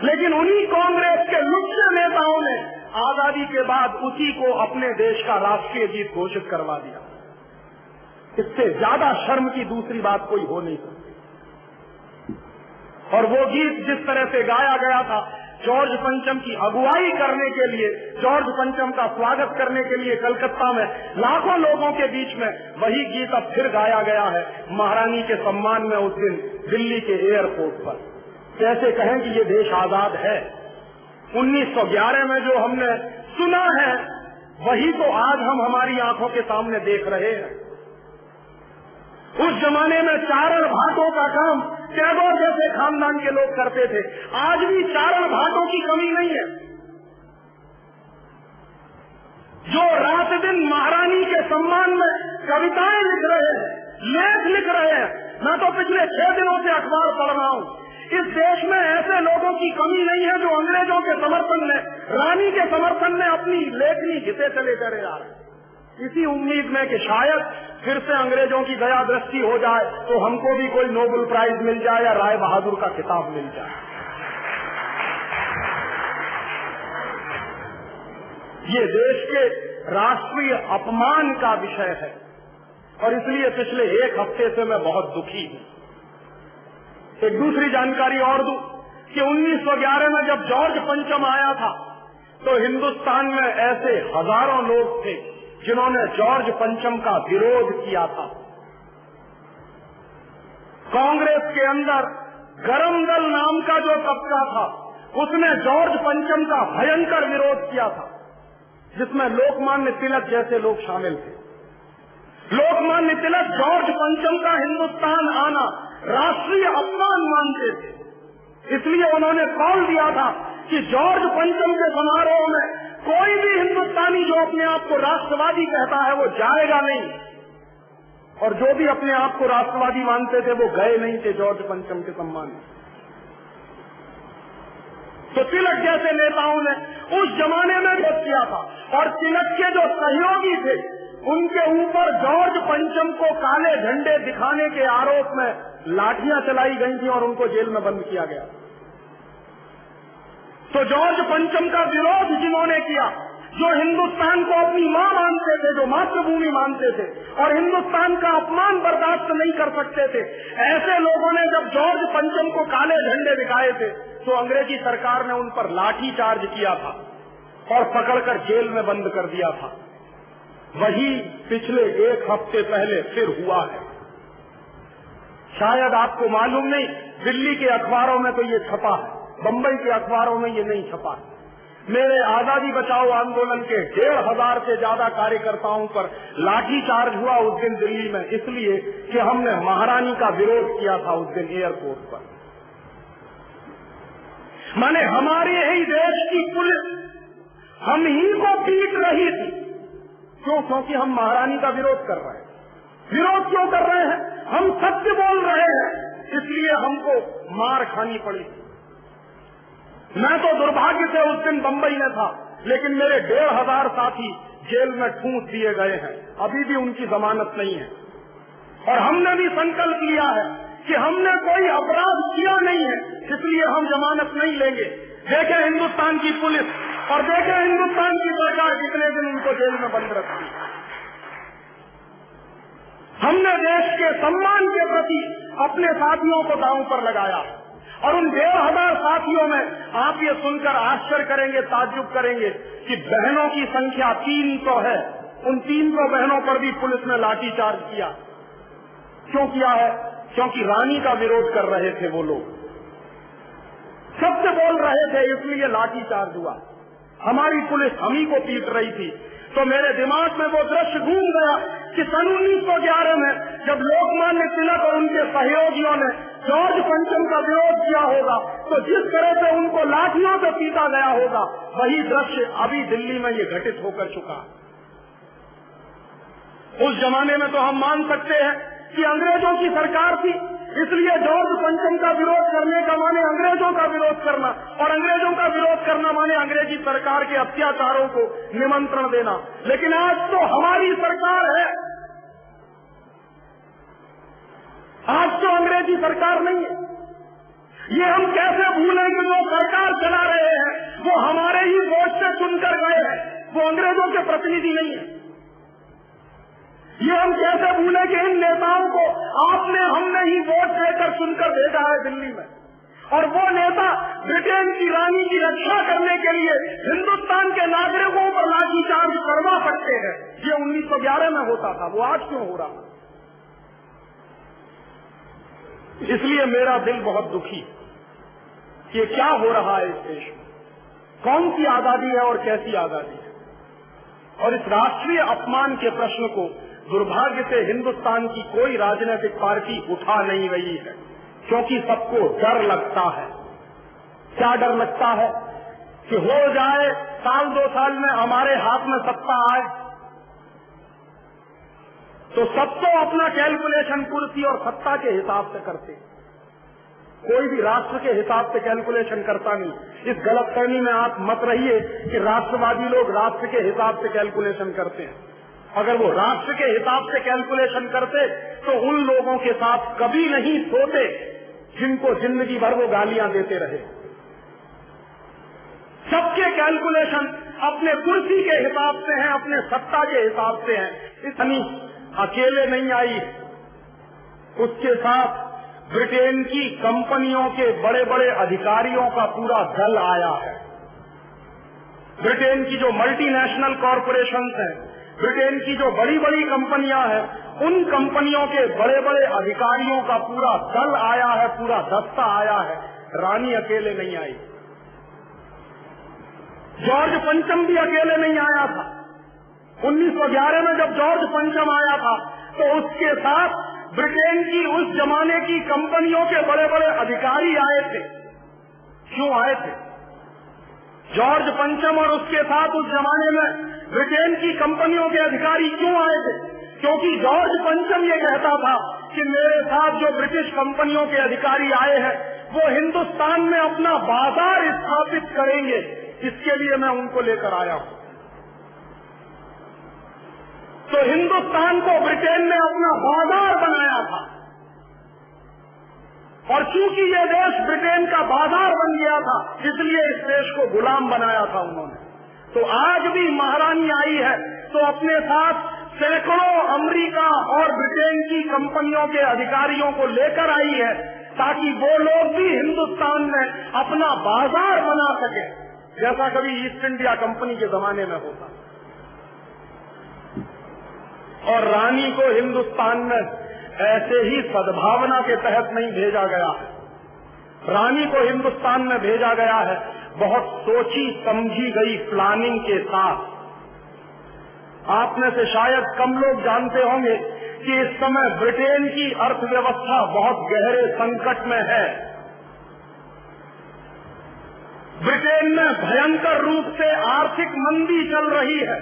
[SPEAKER 1] लेकिन उन्हीं कांग्रेस के लुच्चे नेताओं ने आजादी के बाद उसी को अपने देश का राष्ट्रीय गीत घोषित करवा दिया। इससे ज्यादा शर्म की दूसरी बात कोई हो नहीं सकती। और वो गीत जिस तरह से गाया गया था जॉर्ज पंचम की अगुवाई करने के लिए, जॉर्ज पंचम का स्वागत करने के लिए कलकत्ता में लाखों लोगों के बीच में, वही गीत अब फिर गाया गया है महारानी के सम्मान में उस दिन दिल्ली के एयरपोर्ट पर। कैसे कहें कि ये देश आजाद है? 1911 में जो हमने सुना है वही तो आज हम हमारी आंखों के सामने देख रहे हैं। उस जमाने में चारण भाटों का काम टैगोर जैसे खानदान के लोग करते थे। आज भी चारण भाटों की कमी नहीं है, जो रात दिन महारानी के सम्मान में कविताएं लिख रहे हैं, लेख लिख रहे हैं। मैं तो पिछले 6 दिनों से अखबार पढ़ रहा हूं। इस देश में ऐसे लोगों की कमी नहीं है जो अंग्रेजों के समर्थन में, रानी के समर्थन में अपनी लेखनी घिसे चले चले आ रहे हैं, इसी उम्मीद में कि शायद फिर से अंग्रेजों की दया दृष्टि हो जाए तो हमको भी कोई नोबेल प्राइज मिल जाए या राय बहादुर का खिताब मिल जाए। ये देश के राष्ट्रीय अपमान का विषय है और इसलिए पिछले 1 हफ्ते से मैं बहुत दुखी हूं। एक दूसरी जानकारी और दूं कि 1911 में जब जॉर्ज पंचम आया था तो हिंदुस्तान में ऐसे हजारों लोग थे जिन्होंने जॉर्ज पंचम का विरोध किया था। कांग्रेस के अंदर गरम दल नाम का जो तबका था उसने जॉर्ज पंचम का भयंकर विरोध किया था, जिसमें लोकमान्य तिलक जैसे लोग शामिल थे। लोकमान्य तिलक जॉर्ज पंचम का हिंदुस्तान आना राष्ट्रीय अपमान मानते थे, इसलिए उन्होंने कॉल दिया था कि जॉर्ज पंचम के समारोह में कोई भी हिंदुस्तानी जो अपने आप को राष्ट्रवादी कहता है वो जाएगा नहीं, और जो भी अपने आप को राष्ट्रवादी मानते थे वो गए नहीं थे जॉर्ज पंचम के सम्मान में। तो तिलक जैसे नेताओं ने उस जमाने में विरोध किया था और तिलक के जो सहयोगी थे उनके ऊपर जॉर्ज पंचम को काले झंडे दिखाने के आरोप में लाठियां चलाई गई थी और उनको जेल में बंद किया गया। तो जॉर्ज पंचम का विरोध जिन्होंने किया, जो हिंदुस्तान को अपनी मां मानते थे, जो मातृभूमि मानते थे और हिंदुस्तान का अपमान बर्दाश्त नहीं कर सकते थे, ऐसे लोगों ने जब जॉर्ज पंचम को काले झंडे दिखाए थे तो अंग्रेजी सरकार ने उन पर लाठी चार्ज किया था और पकड़कर जेल में बंद कर दिया था। वही पिछले 1 हफ्ते पहले फिर हुआ है। शायद आपको मालूम नहीं, दिल्ली के अखबारों में तो ये छपा है, बंबई के अखबारों में ये नहीं छपा। मेरे आजादी बचाओ आंदोलन के 1,500 से ज्यादा कार्यकर्ताओं पर लाठीचार्ज हुआ उस दिन दिल्ली में, इसलिए कि हमने महारानी का विरोध किया था उस दिन एयरपोर्ट पर। माने हमारे ही देश की पुलिस हम ही को पीट रही थी। क्यों? क्योंकि हम महारानी का विरोध कर रहे हैं। विरोध क्यों कर रहे हैं? हम सत्य बोल रहे हैं, इसलिए हमको मार खानी पड़ी। मैं तो दुर्भाग्य से उस दिन बंबई में था, लेकिन मेरे 1,500 साथी जेल में ठूंस दिए गए हैं, अभी भी उनकी जमानत नहीं है। और हमने भी संकल्प लिया है कि हमने कोई अपराध किया नहीं है, इसलिए हम जमानत नहीं लेंगे। देखें हिंदुस्तान की पुलिस और देखें हिंदुस्तान की सरकार कितने दिन उनको जेल में बंद रखती। हमने देश के सम्मान के प्रति अपने साथियों को दांव पर लगाया, और उन 1,500 साथियों में आप ये सुनकर आश्चर्य करेंगे, ताज्जुब करेंगे कि बहनों की संख्या 300 है। उन 300 बहनों पर भी पुलिस ने लाठीचार्ज किया। क्यों किया है? क्योंकि रानी का विरोध कर रहे थे वो लोग, सत्य बोल रहे थे, इसलिए लाठीचार्ज हुआ। हमारी पुलिस हम ही को पीट रही थी। तो मेरे दिमाग में वो दृश्य घूम गया कि सन 1911 में जब लोकमान्य तिलक और उनके सहयोगियों ने जॉर्ज पंचम का विरोध किया होगा, तो जिस तरह से उनको लाठियों से पीटा गया होगा, वही दृश्य अभी दिल्ली में ये घटित होकर चुका। उस जमाने में तो हम मान सकते हैं कि अंग्रेजों की सरकार थी, इसलिए जॉर्ज पंचम का विरोध करने का माने अंग्रेजों का विरोध करना, और अंग्रेजों का विरोध करना माने अंग्रेजी सरकार के अत्याचारों को निमंत्रण देना। लेकिन आज तो हमारी सरकार है, आज तो अंग्रेजी सरकार नहीं है। ये हम कैसे भूलें कि जो सरकार चला रहे हैं वो हमारे ही वोट से चुनकर गए हैं, वो अंग्रेजों के प्रतिनिधि नहीं है। ये हम कैसे भूले कि इन नेताओं को आपने हमने ही वोट देकर चुनकर भेजा है दिल्ली में, और वो नेता ब्रिटेन की रानी की रक्षा करने के लिए हिंदुस्तान के नागरिकों पर लाठीचार्ज करवा सकते हैं। ये 1911 में होता था, वो आज क्यों हो रहा? इसलिए मेरा दिल बहुत दुखी कि क्या हो रहा है इस देश में, कौन सी आजादी है और कैसी आजादी है। और इस राष्ट्रीय अपमान के प्रश्न को दुर्भाग्य से हिंदुस्तान की कोई राजनीतिक पार्टी उठा नहीं रही है, क्योंकि सबको डर लगता है। क्या डर लगता है? कि हो जाए साल 2 साल में हमारे हाथ में सत्ता आए तो सब तो अपना कैलकुलेशन कुर्सी और सत्ता के हिसाब से करते, कोई भी राष्ट्र के हिसाब से कैलकुलेशन करता नहीं। इस गलतफहमी में आप मत रहिए कि राष्ट्रवादी लोग राष्ट्र के हिसाब से कैलकुलेशन करते हैं। अगर वो राष्ट्र के हिसाब से कैलकुलेशन करते तो उन लोगों के साथ कभी नहीं सोते जिनको जिंदगी भर वो गालियां देते रहे। सबके कैलकुलेशन अपने कुर्सी के हिसाब से हैं, अपने सत्ता के हिसाब से हैं। इतनी अकेले नहीं आई, उसके साथ ब्रिटेन की कंपनियों के बड़े बड़े अधिकारियों का पूरा दल आया है। ब्रिटेन की जो मल्टीनेशनल कॉरपोरेशंस हैं, ब्रिटेन की जो बड़ी बड़ी कंपनियां हैं, उन कंपनियों के बड़े बड़े अधिकारियों का पूरा दल आया है, पूरा दस्ता आया है। रानी अकेले नहीं आई, जॉर्ज पंचम भी अकेले नहीं आया था। 1911 में जब जॉर्ज पंचम आया था तो उसके साथ ब्रिटेन की उस जमाने की कंपनियों के बड़े बड़े अधिकारी आए थे। क्यों आए थे? जॉर्ज पंचम और उसके साथ उस जमाने में ब्रिटेन की कंपनियों के अधिकारी क्यों आए थे? क्योंकि जॉर्ज पंचम ये कहता था कि मेरे साथ जो ब्रिटिश कंपनियों के अधिकारी आए हैं वो हिंदुस्तान में अपना बाजार स्थापित करेंगे, इसके लिए मैं उनको लेकर आया हूं। तो हिंदुस्तान को ब्रिटेन ने अपना बाजार बनाया था, और चूंकि ये देश ब्रिटेन का बाजार बन गया था इसलिए इस देश को गुलाम बनाया था उन्होंने। तो आज भी महारानी आई है तो अपने साथ सैकड़ों अमेरिका और ब्रिटेन की कंपनियों के अधिकारियों को लेकर आई है, ताकि वो लोग भी हिंदुस्तान में अपना बाजार बना सके, जैसा कभी ईस्ट इंडिया कंपनी के जमाने में होता। और रानी को हिंदुस्तान में ऐसे ही सद्भावना के तहत नहीं भेजा गया है। रानी को हिंदुस्तान में भेजा गया है बहुत सोची समझी गई प्लानिंग के साथ। आप में से शायद कम लोग जानते होंगे कि इस समय ब्रिटेन की अर्थव्यवस्था बहुत गहरे संकट में है। ब्रिटेन में भयंकर रूप से आर्थिक मंदी चल रही है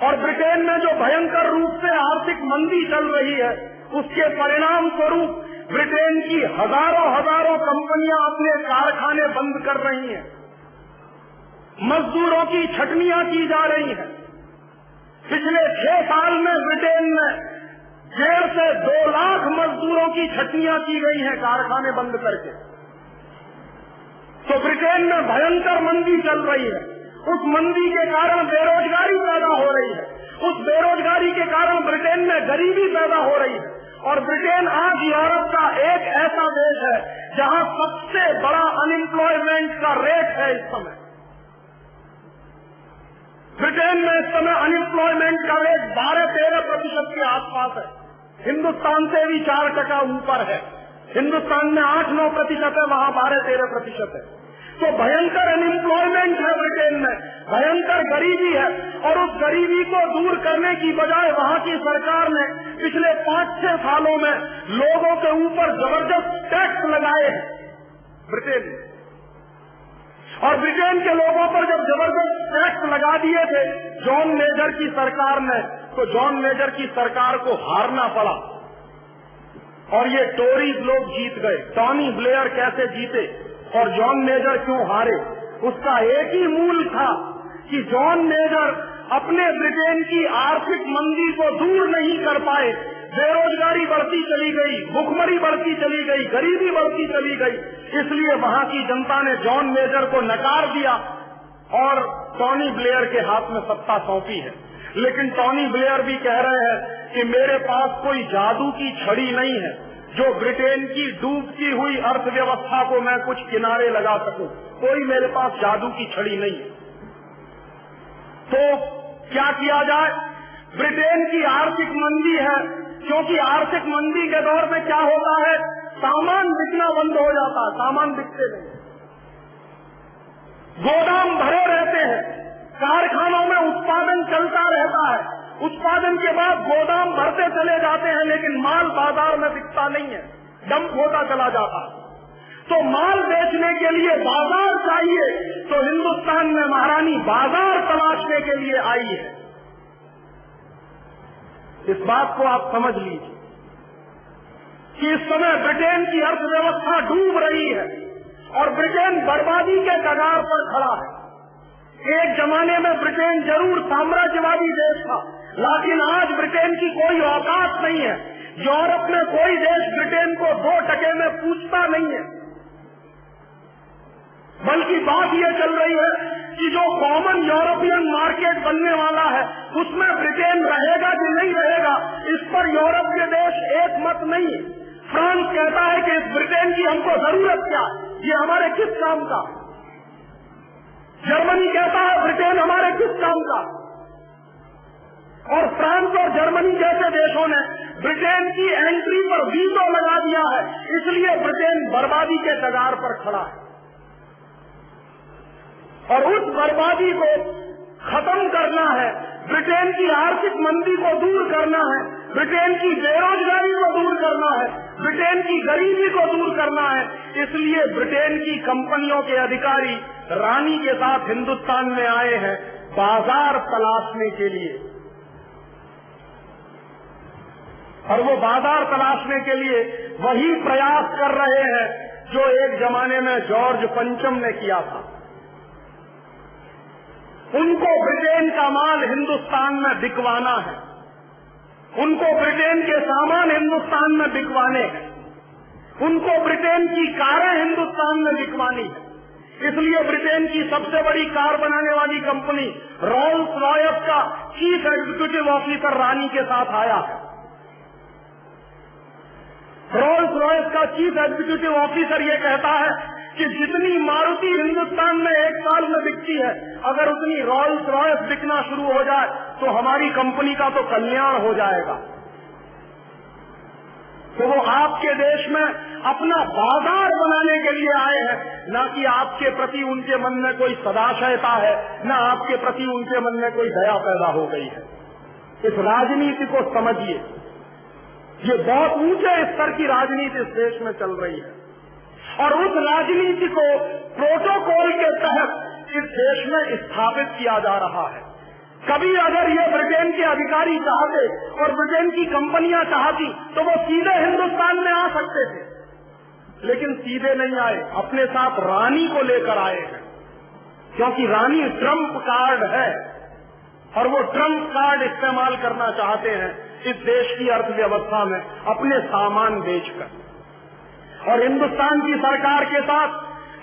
[SPEAKER 1] और ब्रिटेन में जो भयंकर रूप से आर्थिक मंदी चल रही है उसके परिणाम स्वरूप ब्रिटेन की हजारों कंपनियां अपने कारखाने बंद कर रही हैं, मजदूरों की छटनियां की जा रही हैं। पिछले 6 साल में ब्रिटेन में 1.5 से 2 लाख मजदूरों की छटनियां की गई हैं कारखाने बंद करके। तो ब्रिटेन में भयंकर मंदी चल रही है। उस मंदी के कारण बेरोजगारी पैदा हो रही है। उस बेरोजगारी के कारण ब्रिटेन में गरीबी पैदा हो रही है और ब्रिटेन आज यूरोप का एक ऐसा देश है जहां सबसे बड़ा अनएम्प्लॉयमेंट का रेट है। इस समय ब्रिटेन में इस समय अनएम्प्लॉयमेंट का रेट 12-13% के आसपास है। हिंदुस्तान से भी 4% ऊपर है। हिंदुस्तान में 8-9% है, वहां 12-13% है। तो भयंकर अनएम्प्लॉयमेंट है ब्रिटेन में, भयंकर गरीबी है और उस गरीबी को दूर करने की बजाय वहां की सरकार ने पिछले 5-6 सालों में लोगों के ऊपर जबरदस्त टैक्स लगाए हैं ब्रिटेन में। और ब्रिटेन के लोगों पर जब जबरदस्त टैक्स लगा दिए थे जॉन मेजर की सरकार ने, तो जॉन मेजर की सरकार को हारना पड़ा और ये टोरीज लोग जीत गए। टॉनी ब्लेयर कैसे जीते और जॉन मेजर क्यों हारे? उसका एक ही मूल था कि जॉन मेजर अपने ब्रिटेन की आर्थिक मंदी को दूर नहीं कर पाए। बेरोजगारी बढ़ती चली गई, भुखमरी बढ़ती चली गई, गरीबी बढ़ती चली गई, इसलिए वहां की जनता ने जॉन मेजर को नकार दिया और टॉनी ब्लेयर के हाथ में सत्ता सौंपी है। लेकिन टॉनी ब्लेयर भी कह रहे हैं कि मेरे पास कोई जादू की छड़ी नहीं है जो ब्रिटेन की डूबती हुई अर्थव्यवस्था को मैं कुछ किनारे लगा सकूं। कोई मेरे पास जादू की छड़ी नहीं है। तो क्या किया जाए? ब्रिटेन की आर्थिक मंदी है, क्योंकि आर्थिक मंदी के दौर में क्या होता है, सामान बिकना बंद हो जाता है, सामान बिकते नहीं, गोदाम भरे रहते हैं, कारखानों में उत्पादन चलता रहता है, उत्पादन के बाद गोदाम भरते चले जाते हैं, लेकिन माल बाजार में बिकता नहीं है, डंप होता चला जाता है। तो माल बेचने के लिए बाजार चाहिए, तो हिंदुस्तान में महारानी बाजार तलाशने के लिए आई है। इस बात को आप समझ लीजिए कि इस समय ब्रिटेन की अर्थव्यवस्था डूब रही है और ब्रिटेन बर्बादी के कगार पर खड़ा है। एक जमाने में ब्रिटेन जरूर साम्राज्यवादी देश था, लेकिन आज ब्रिटेन की कोई औकात नहीं है। यूरोप में कोई देश ब्रिटेन को 2% में पूछता नहीं है, बल्कि बात यह चल रही है कि जो कॉमन यूरोपियन मार्केट बनने वाला है उसमें ब्रिटेन रहेगा कि नहीं रहेगा, इस पर यूरोप के देश एक मत नहीं है। फ्रांस कहता है कि इस ब्रिटेन की हमको जरूरत क्या, ये हमारे किस काम का। जर्मनी कहता है ब्रिटेन हमारे किस काम का। और फ्रांस और जर्मनी जैसे देशों ने ब्रिटेन की एंट्री पर वीटो लगा दिया है, इसलिए ब्रिटेन बर्बादी के कगार पर खड़ा है। और उस बर्बादी को खत्म करना है, ब्रिटेन की आर्थिक मंदी को दूर करना है, ब्रिटेन की बेरोजगारी को दूर करना है, ब्रिटेन की गरीबी को दूर करना है। इसलिए ब्रिटेन की कंपनियों के अधिकारी रानी के साथ हिंदुस्तान में आए हैं बाजार तलाशने के लिए। और वो बाजार तलाशने के लिए वही प्रयास कर रहे हैं जो एक जमाने में जॉर्ज पंचम ने किया था। उनको ब्रिटेन का माल हिंदुस्तान में बिकवाना है, उनको ब्रिटेन के सामान हिंदुस्तान में बिकवाने हैं, उनको ब्रिटेन की कारें हिंदुस्तान में बिकवानी है। इसलिए ब्रिटेन की सबसे बड़ी कार बनाने वाली कंपनी रोल्स रॉयस का चीफ एग्जीक्यूटिव ऑफिसर रानी के साथ आया है। रोल्स रॉयस का चीफ एग्जीक्यूटिव ऑफिसर ये कहता है कि जितनी मारुति हिंदुस्तान में एक साल में बिकती है, अगर उतनी रोल्स रॉयस बिकना शुरू हो जाए तो हमारी कंपनी का तो कल्याण हो जाएगा। तो वो आपके देश में अपना बाजार बनाने के लिए आए हैं, ना कि आपके प्रति उनके मन में कोई सदाशयता है, ना आपके प्रति उनके मन में कोई दया पैदा हो गई है। इस राजनीति को समझिए, ये बहुत ऊंचे स्तर की राजनीति इस देश में चल रही है, और उस राजनीति को प्रोटोकॉल के तहत इस देश में स्थापित किया जा रहा है। कभी अगर ये ब्रिटेन के अधिकारी चाहते और ब्रिटेन की कंपनियां चाहती तो वो सीधे हिंदुस्तान में आ सकते थे, लेकिन सीधे नहीं आए, अपने साथ रानी को लेकर आए हैं, क्योंकि रानी ट्रम्प कार्ड है और वो ट्रम्प कार्ड इस्तेमाल करना चाहते हैं इस देश की अर्थव्यवस्था में अपने सामान बेचकर। और हिंदुस्तान की सरकार के साथ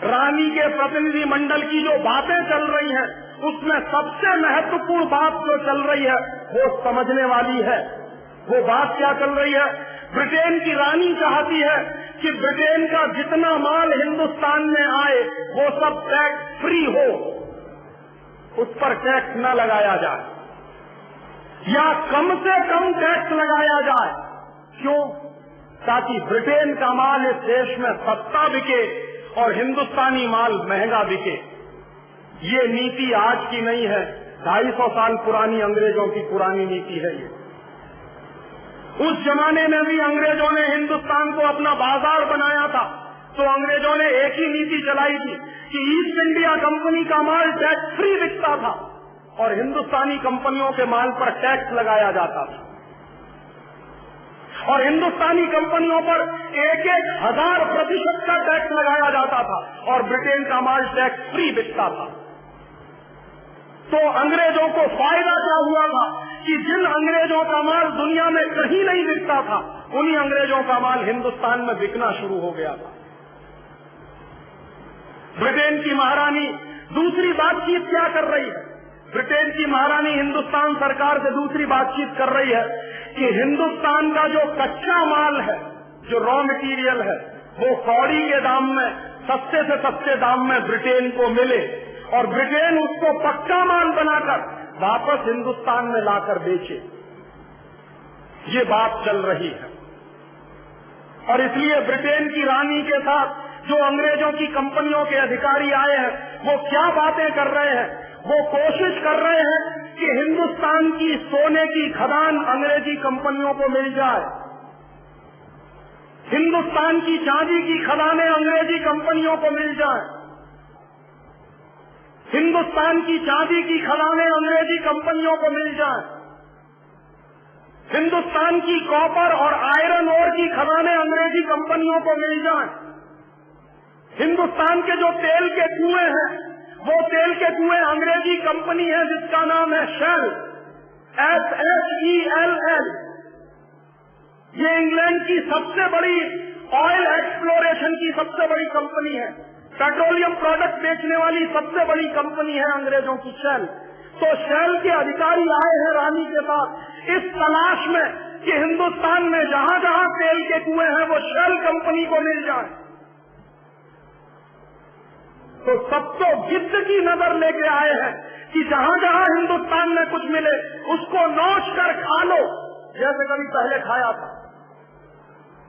[SPEAKER 1] रानी के प्रतिनिधि मंडल की जो बातें चल रही हैं, उसमें सबसे महत्वपूर्ण बात जो चल रही है वो समझने वाली है। वो बात क्या चल रही है? ब्रिटेन की रानी चाहती है कि ब्रिटेन का जितना माल हिंदुस्तान में आए वो सब टैक्स फ्री हो, उस पर टैक्स न लगाया जाए या कम से कम टैक्स लगाया जाए। क्यों? ताकि ब्रिटेन का माल इस देश में सस्ता बिके और हिंदुस्तानी माल महंगा बिके। ये नीति आज की नहीं है, 250 साल पुरानी अंग्रेजों की पुरानी नीति है ये। उस जमाने में भी अंग्रेजों ने हिंदुस्तान को अपना बाजार बनाया था, तो अंग्रेजों ने एक ही नीति चलाई थी कि ईस्ट इंडिया कंपनी का माल टैक्स फ्री बिकता था और हिंदुस्तानी कंपनियों के माल पर टैक्स लगाया जाता था, और हिंदुस्तानी कंपनियों पर 1,000% का टैक्स लगाया जाता था और ब्रिटेन का माल टैक्स फ्री बिकता था। तो अंग्रेजों को फायदा क्या हुआ था कि जिन अंग्रेजों का माल दुनिया में कहीं नहीं बिकता था, उन्हीं अंग्रेजों का माल हिंदुस्तान में बिकना शुरू हो गया था। ब्रिटेन की महारानी दूसरी बातचीत क्या कर रही है? ब्रिटेन की महारानी हिंदुस्तान सरकार से दूसरी बातचीत कर रही है कि हिंदुस्तान का जो कच्चा माल है, जो रॉ मटेरियल है, वो कौड़ी के दाम में, सस्ते से सस्ते दाम में ब्रिटेन को मिले और ब्रिटेन उसको पक्का माल बनाकर वापस हिंदुस्तान में लाकर बेचे। ये बात चल रही है और इसलिए ब्रिटेन की रानी के साथ जो अंग्रेजों की कंपनियों के अधिकारी आए हैं, वो क्या बातें कर रहे हैं? वो कोशिश कर रहे हैं कि हिंदुस्तान की सोने की खदान अंग्रेजी कंपनियों को मिल जाए, हिंदुस्तान की चांदी की खदानें अंग्रेजी कंपनियों को मिल जाए, हिंदुस्तान की चांदी की खदानें अंग्रेजी कंपनियों को मिल जाए, हिंदुस्तान की कॉपर और आयरन ओर की खदानें अंग्रेजी कंपनियों को मिल जाए, हिंदुस्तान के जो तेल के कुएं हैं, वो तेल के कुएं अंग्रेजी कंपनी है जिसका नाम है शेल, SHELL। ये इंग्लैंड की सबसे बड़ी ऑयल एक्सप्लोरेशन की सबसे बड़ी कंपनी है, पेट्रोलियम प्रोडक्ट बेचने वाली सबसे बड़ी कंपनी है अंग्रेजों की शेल। तो शेल के अधिकारी आए हैं रानी के पास इस तलाश में कि हिंदुस्तान में जहां जहां तेल के कुएं हैं वो शेल कंपनी को मिल जाए। तो सब तो गिद्ध की नजर लेके आए हैं कि जहां जहां हिंदुस्तान में कुछ मिले उसको नोच कर खा लो, जैसे कभी पहले खाया था।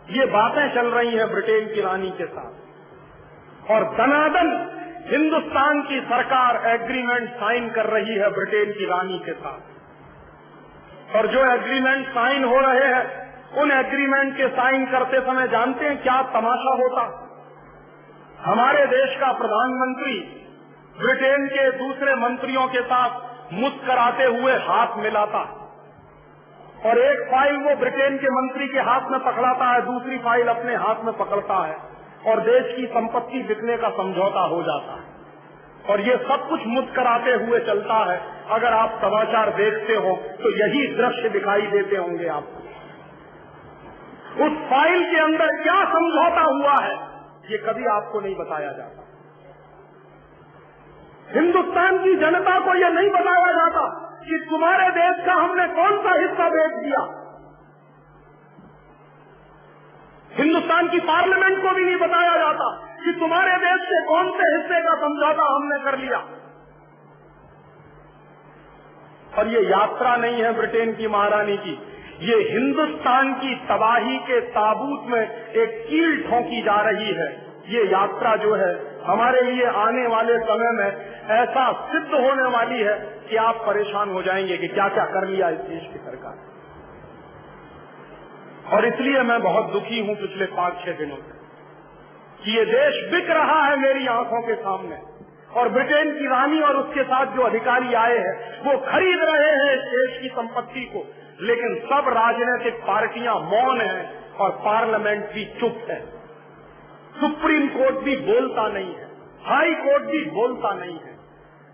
[SPEAKER 1] ये बातें चल रही हैं ब्रिटेन की रानी के साथ और दनादन हिंदुस्तान की सरकार एग्रीमेंट साइन कर रही है ब्रिटेन की रानी के साथ। और जो एग्रीमेंट साइन हो रहे हैं, उन एग्रीमेंट के साइन करते समय जानते हैं क्या तमाशा होता? हमारे देश का प्रधानमंत्री ब्रिटेन के दूसरे मंत्रियों के साथ मुस्कुराते हुए हाथ मिलाता और एक फाइल वो ब्रिटेन के मंत्री के हाथ में पकड़ाता है, दूसरी फाइल अपने हाथ में पकड़ता है और देश की संपत्ति बिकने का समझौता हो जाता है। और ये सब कुछ मुस्कुराते हुए चलता है। अगर आप समाचार देखते हो तो यही दृश्य दिखाई देते होंगे आपको। उस फाइल के अंदर क्या समझौता हुआ है ये कभी आपको नहीं बताया जाता। हिंदुस्तान की जनता को यह नहीं बताया जाता कि तुम्हारे देश का हमने कौन सा हिस्सा बेच दिया। हिंदुस्तान की पार्लियामेंट को भी नहीं बताया जाता कि तुम्हारे देश से कौन से हिस्से का समझौता हमने कर लिया। और ये यात्रा नहीं है ब्रिटेन की महारानी की, ये हिंदुस्तान की तबाही के ताबूत में एक कील ठोंकी जा रही है। ये यात्रा जो है हमारे लिए आने वाले समय में ऐसा सिद्ध होने वाली है कि आप परेशान हो जाएंगे कि क्या क्या कर लिया इस देश की सरकार। और इसलिए मैं बहुत दुखी हूं पिछले 5-6 दिनों से कि ये देश बिक रहा है मेरी आंखों के सामने, और ब्रिटेन की रानी और उसके साथ जो अधिकारी आए हैं वो खरीद रहे हैं इस देश की संपत्ति को, लेकिन सब राजनीतिक पार्टियां मौन हैं और पार्लियामेंट भी चुप है। सुप्रीम कोर्ट भी बोलता नहीं है, हाई कोर्ट भी बोलता नहीं है।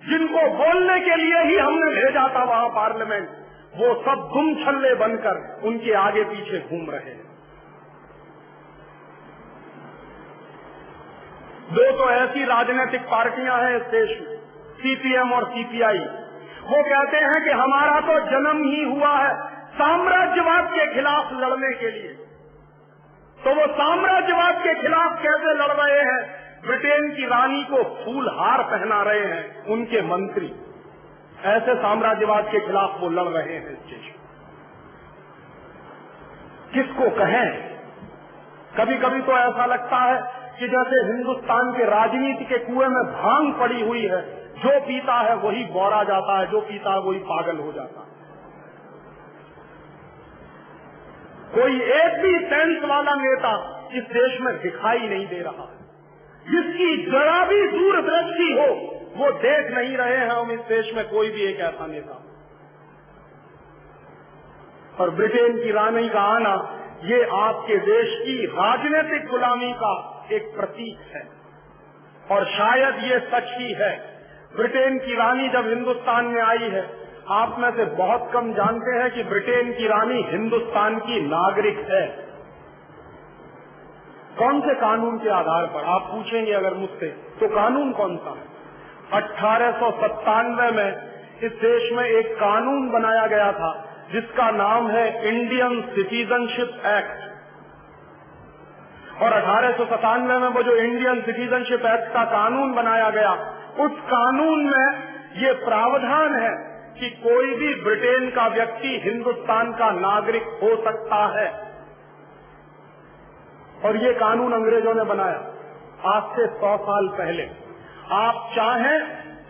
[SPEAKER 1] जिनको बोलने के लिए ही हमने भेजा था वहां पार्लियामेंट, वो सब गुम छल्ले बनकर उनके आगे पीछे घूम रहे हैं। दो तो ऐसी राजनीतिक पार्टियां हैं इस देश में, सीपीएम और सीपीआई। वो कहते हैं कि हमारा तो जन्म ही हुआ है साम्राज्यवाद के खिलाफ लड़ने के लिए। तो वो साम्राज्यवाद के खिलाफ कैसे लड़ रहे हैं? ब्रिटेन की रानी को फूलहार पहना रहे हैं उनके मंत्री। ऐसे साम्राज्यवाद के खिलाफ वो लड़ रहे हैं इस देश में। किसको कहें? कभी कभी तो ऐसा लगता है कि जैसे हिंदुस्तान के राजनीति के कुएं में भांग पड़ी हुई है, जो पीता है वही बौरा जाता है, जो पीता है वही पागल हो जाता है। कोई एक भी सेंस वाला नेता इस देश में दिखाई नहीं दे रहा। जिसकी जरा भी दूरदृष्टि हो वो देख नहीं रहे हैं हम इस देश में कोई भी एक ऐसा नेता। और ब्रिटेन की रानी का आना ये आपके देश की राजनीतिक गुलामी का एक प्रतीक है, और शायद ये सच ही है। ब्रिटेन की रानी जब हिंदुस्तान में आई है, आप में से बहुत कम जानते हैं कि ब्रिटेन की रानी हिंदुस्तान की नागरिक है। कौन से कानून के आधार पर? आप पूछेंगे अगर मुझसे, तो कानून कौन सा है? 1897 में इस देश में एक कानून बनाया गया था जिसका नाम है इंडियन सिटीजनशिप एक्ट। और 1897 में वो जो इंडियन सिटीजनशिप एक्ट का कानून बनाया गया, उस कानून में ये प्रावधान है कि कोई भी ब्रिटेन का व्यक्ति हिंदुस्तान का नागरिक हो सकता है। और ये कानून अंग्रेजों ने बनाया आज से 100 साल पहले। आप चाहें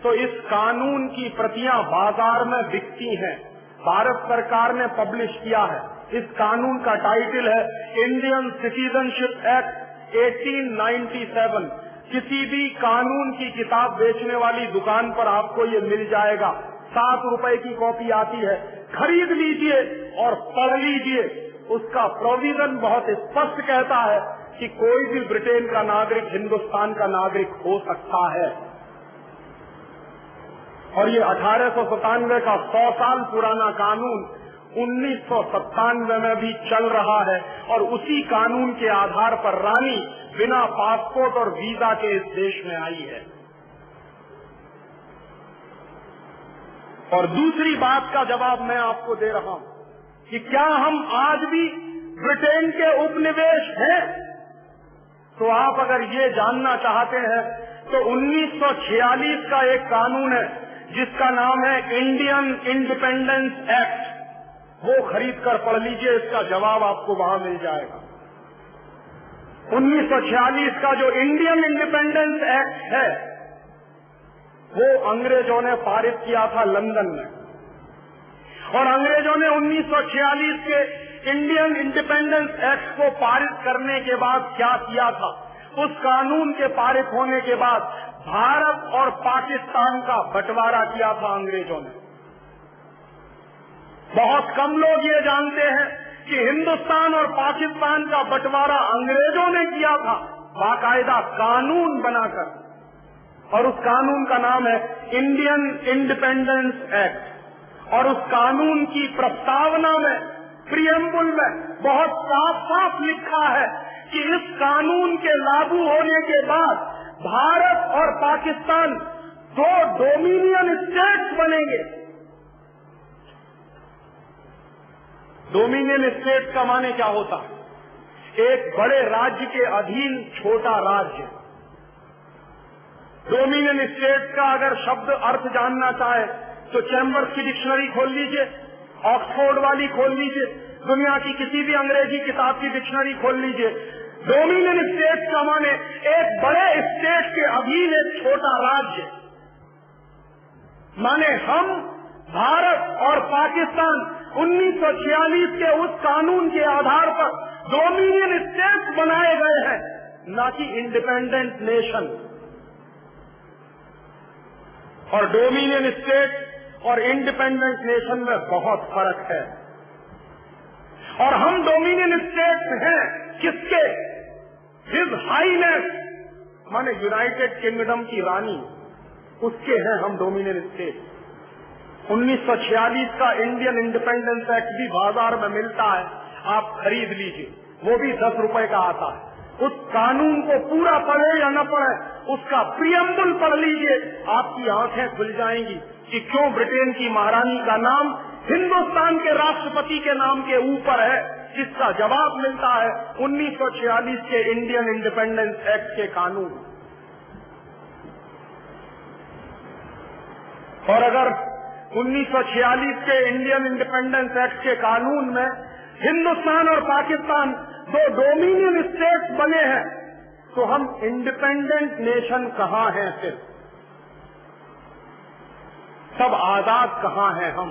[SPEAKER 1] तो इस कानून की प्रतियां बाजार में बिकती हैं। भारत सरकार ने पब्लिश किया है। इस कानून का टाइटल है इंडियन सिटीजनशिप एक्ट 1897। किसी भी कानून की किताब बेचने वाली दुकान पर आपको ये मिल जाएगा। 7 रुपए की कॉपी आती है, खरीद लीजिए और पढ़ लीजिए। उसका प्रोविजन बहुत स्पष्ट कहता है कि कोई भी ब्रिटेन का नागरिक हिंदुस्तान का नागरिक हो सकता है। और ये 1897 का 100 साल पुराना कानून 1997 में भी चल रहा है, और उसी कानून के आधार पर रानी बिना पासपोर्ट और वीजा के इस देश में आई है। और दूसरी बात का जवाब मैं आपको दे रहा हूं कि क्या हम आज भी ब्रिटेन के उपनिवेश हैं? तो आप अगर ये जानना चाहते हैं तो 1946 का एक कानून है जिसका नाम है इंडियन इंडिपेंडेंस एक्ट, वो खरीद कर पढ़ लीजिए। इसका जवाब आपको वहां मिल जाएगा। 1946 का जो इंडियन इंडिपेंडेंस एक्ट है वो अंग्रेजों ने पारित किया था लंदन में। और अंग्रेजों ने 1946 के इंडियन इंडिपेंडेंस एक्ट को पारित करने के बाद क्या किया था? उस कानून के पारित होने के बाद भारत और पाकिस्तान का बंटवारा किया था अंग्रेजों ने। बहुत कम लोग ये जानते हैं कि हिंदुस्तान और पाकिस्तान का बंटवारा अंग्रेजों ने किया था बाकायदा कानून बनाकर, और उस कानून का नाम है इंडियन इंडिपेंडेंस एक्ट। और उस कानून की प्रस्तावना में, प्रियम्बुल में बहुत साफ साफ लिखा है कि इस कानून के लागू होने के बाद भारत और पाकिस्तान 2 डोमिनियन स्टेट्स बनेंगे। डोमिनियन स्टेट का माने क्या होता है? एक बड़े राज्य के अधीन छोटा राज्य। डोमिनियन स्टेट का अगर शब्द अर्थ जानना चाहे तो चैम्बर्स की डिक्शनरी खोल लीजिए, ऑक्सफोर्ड वाली खोल लीजिए। दुनिया की किसी भी अंग्रेजी किताब की डिक्शनरी खोल लीजिए, डोमिनियन स्टेट का माने एक बड़े स्टेट के अधीन एक छोटा राज्य, माने हम भारत और पाकिस्तान 1946 के उस कानून के आधार पर डोमिनियन स्टेट बनाए गए हैं, ना कि इंडिपेंडेंट नेशन। और डोमिनियन स्टेट और इंडिपेंडेंट नेशन में बहुत फर्क है। और हम डोमिनियन स्टेट हैं किसके? हिज हाईनेस माने यूनाइटेड किंगडम की रानी, उसके हैं हम डोमिनियन स्टेट। 1946 का इंडियन इंडिपेंडेंस एक्ट भी बाजार में मिलता है, आप खरीद लीजिए, वो भी 10 रुपए का आता है। उस कानून को पूरा पढ़े या न पढ़े, उसका प्रियम्बल पढ़ लीजिए, आपकी आंखें खुल जाएंगी कि क्यों ब्रिटेन की महारानी का नाम हिंदुस्तान के राष्ट्रपति के नाम के ऊपर है। इसका जवाब मिलता है 1946 के इंडियन इंडिपेंडेंस एक्ट के कानून। और अगर 1946 के इंडियन इंडिपेंडेंस एक्ट के कानून में हिंदुस्तान और पाकिस्तान 2 डोमिनियन स्टेट्स बने हैं, तो हम इंडिपेंडेंट नेशन कहां हैं? फिर सब आजाद कहां हैं हम?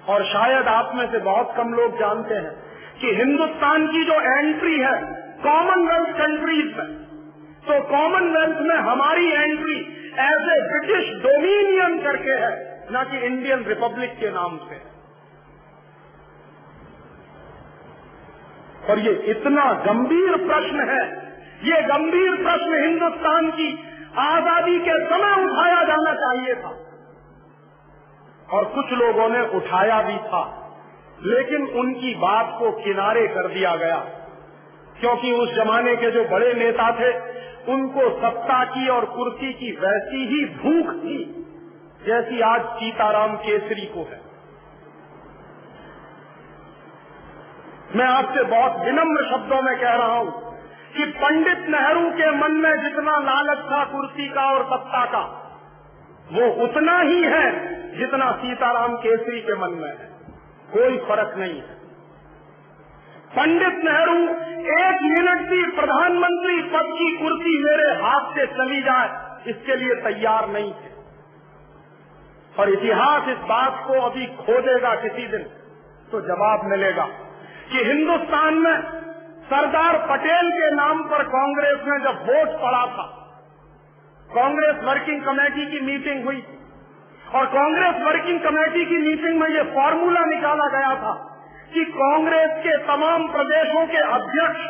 [SPEAKER 1] और शायद आप में से बहुत कम लोग जानते हैं कि हिंदुस्तान की जो एंट्री है कॉमनवेल्थ कंट्रीज में, तो कॉमनवेल्थ में हमारी entry as a British dominion करके है, न कि इंडियन रिपब्लिक के नाम से। और ये इतना गंभीर प्रश्न है, ये गंभीर प्रश्न हिंदुस्तान की आजादी के समय उठाया जाना चाहिए था, और कुछ लोगों ने उठाया भी था, लेकिन उनकी बात को किनारे कर दिया गया, क्योंकि उस जमाने के जो बड़े नेता थे उनको सत्ता की और कुर्सी की वैसी ही भूख थी जैसी आज सीताराम केसरी को है। मैं आपसे बहुत विनम्र शब्दों में कह रहा हूं कि पंडित नेहरू के मन में जितना लालच था कुर्सी का और सत्ता का, वो उतना ही है जितना सीताराम केसरी के मन में है, कोई फर्क नहीं है। पंडित नेहरू 1 मिनट भी प्रधानमंत्री पद की कुर्सी मेरे हाथ से चली जाए इसके लिए तैयार नहीं थे। और इतिहास इस बात को अभी खोजेगा किसी दिन, तो जवाब मिलेगा कि हिंदुस्तान में सरदार पटेल के नाम पर कांग्रेस में जब वोट पड़ा था, कांग्रेस वर्किंग कमेटी की मीटिंग हुई थी, और कांग्रेस वर्किंग कमेटी की मीटिंग में ये फॉर्मूला निकाला गया था कि कांग्रेस के तमाम प्रदेशों के अध्यक्ष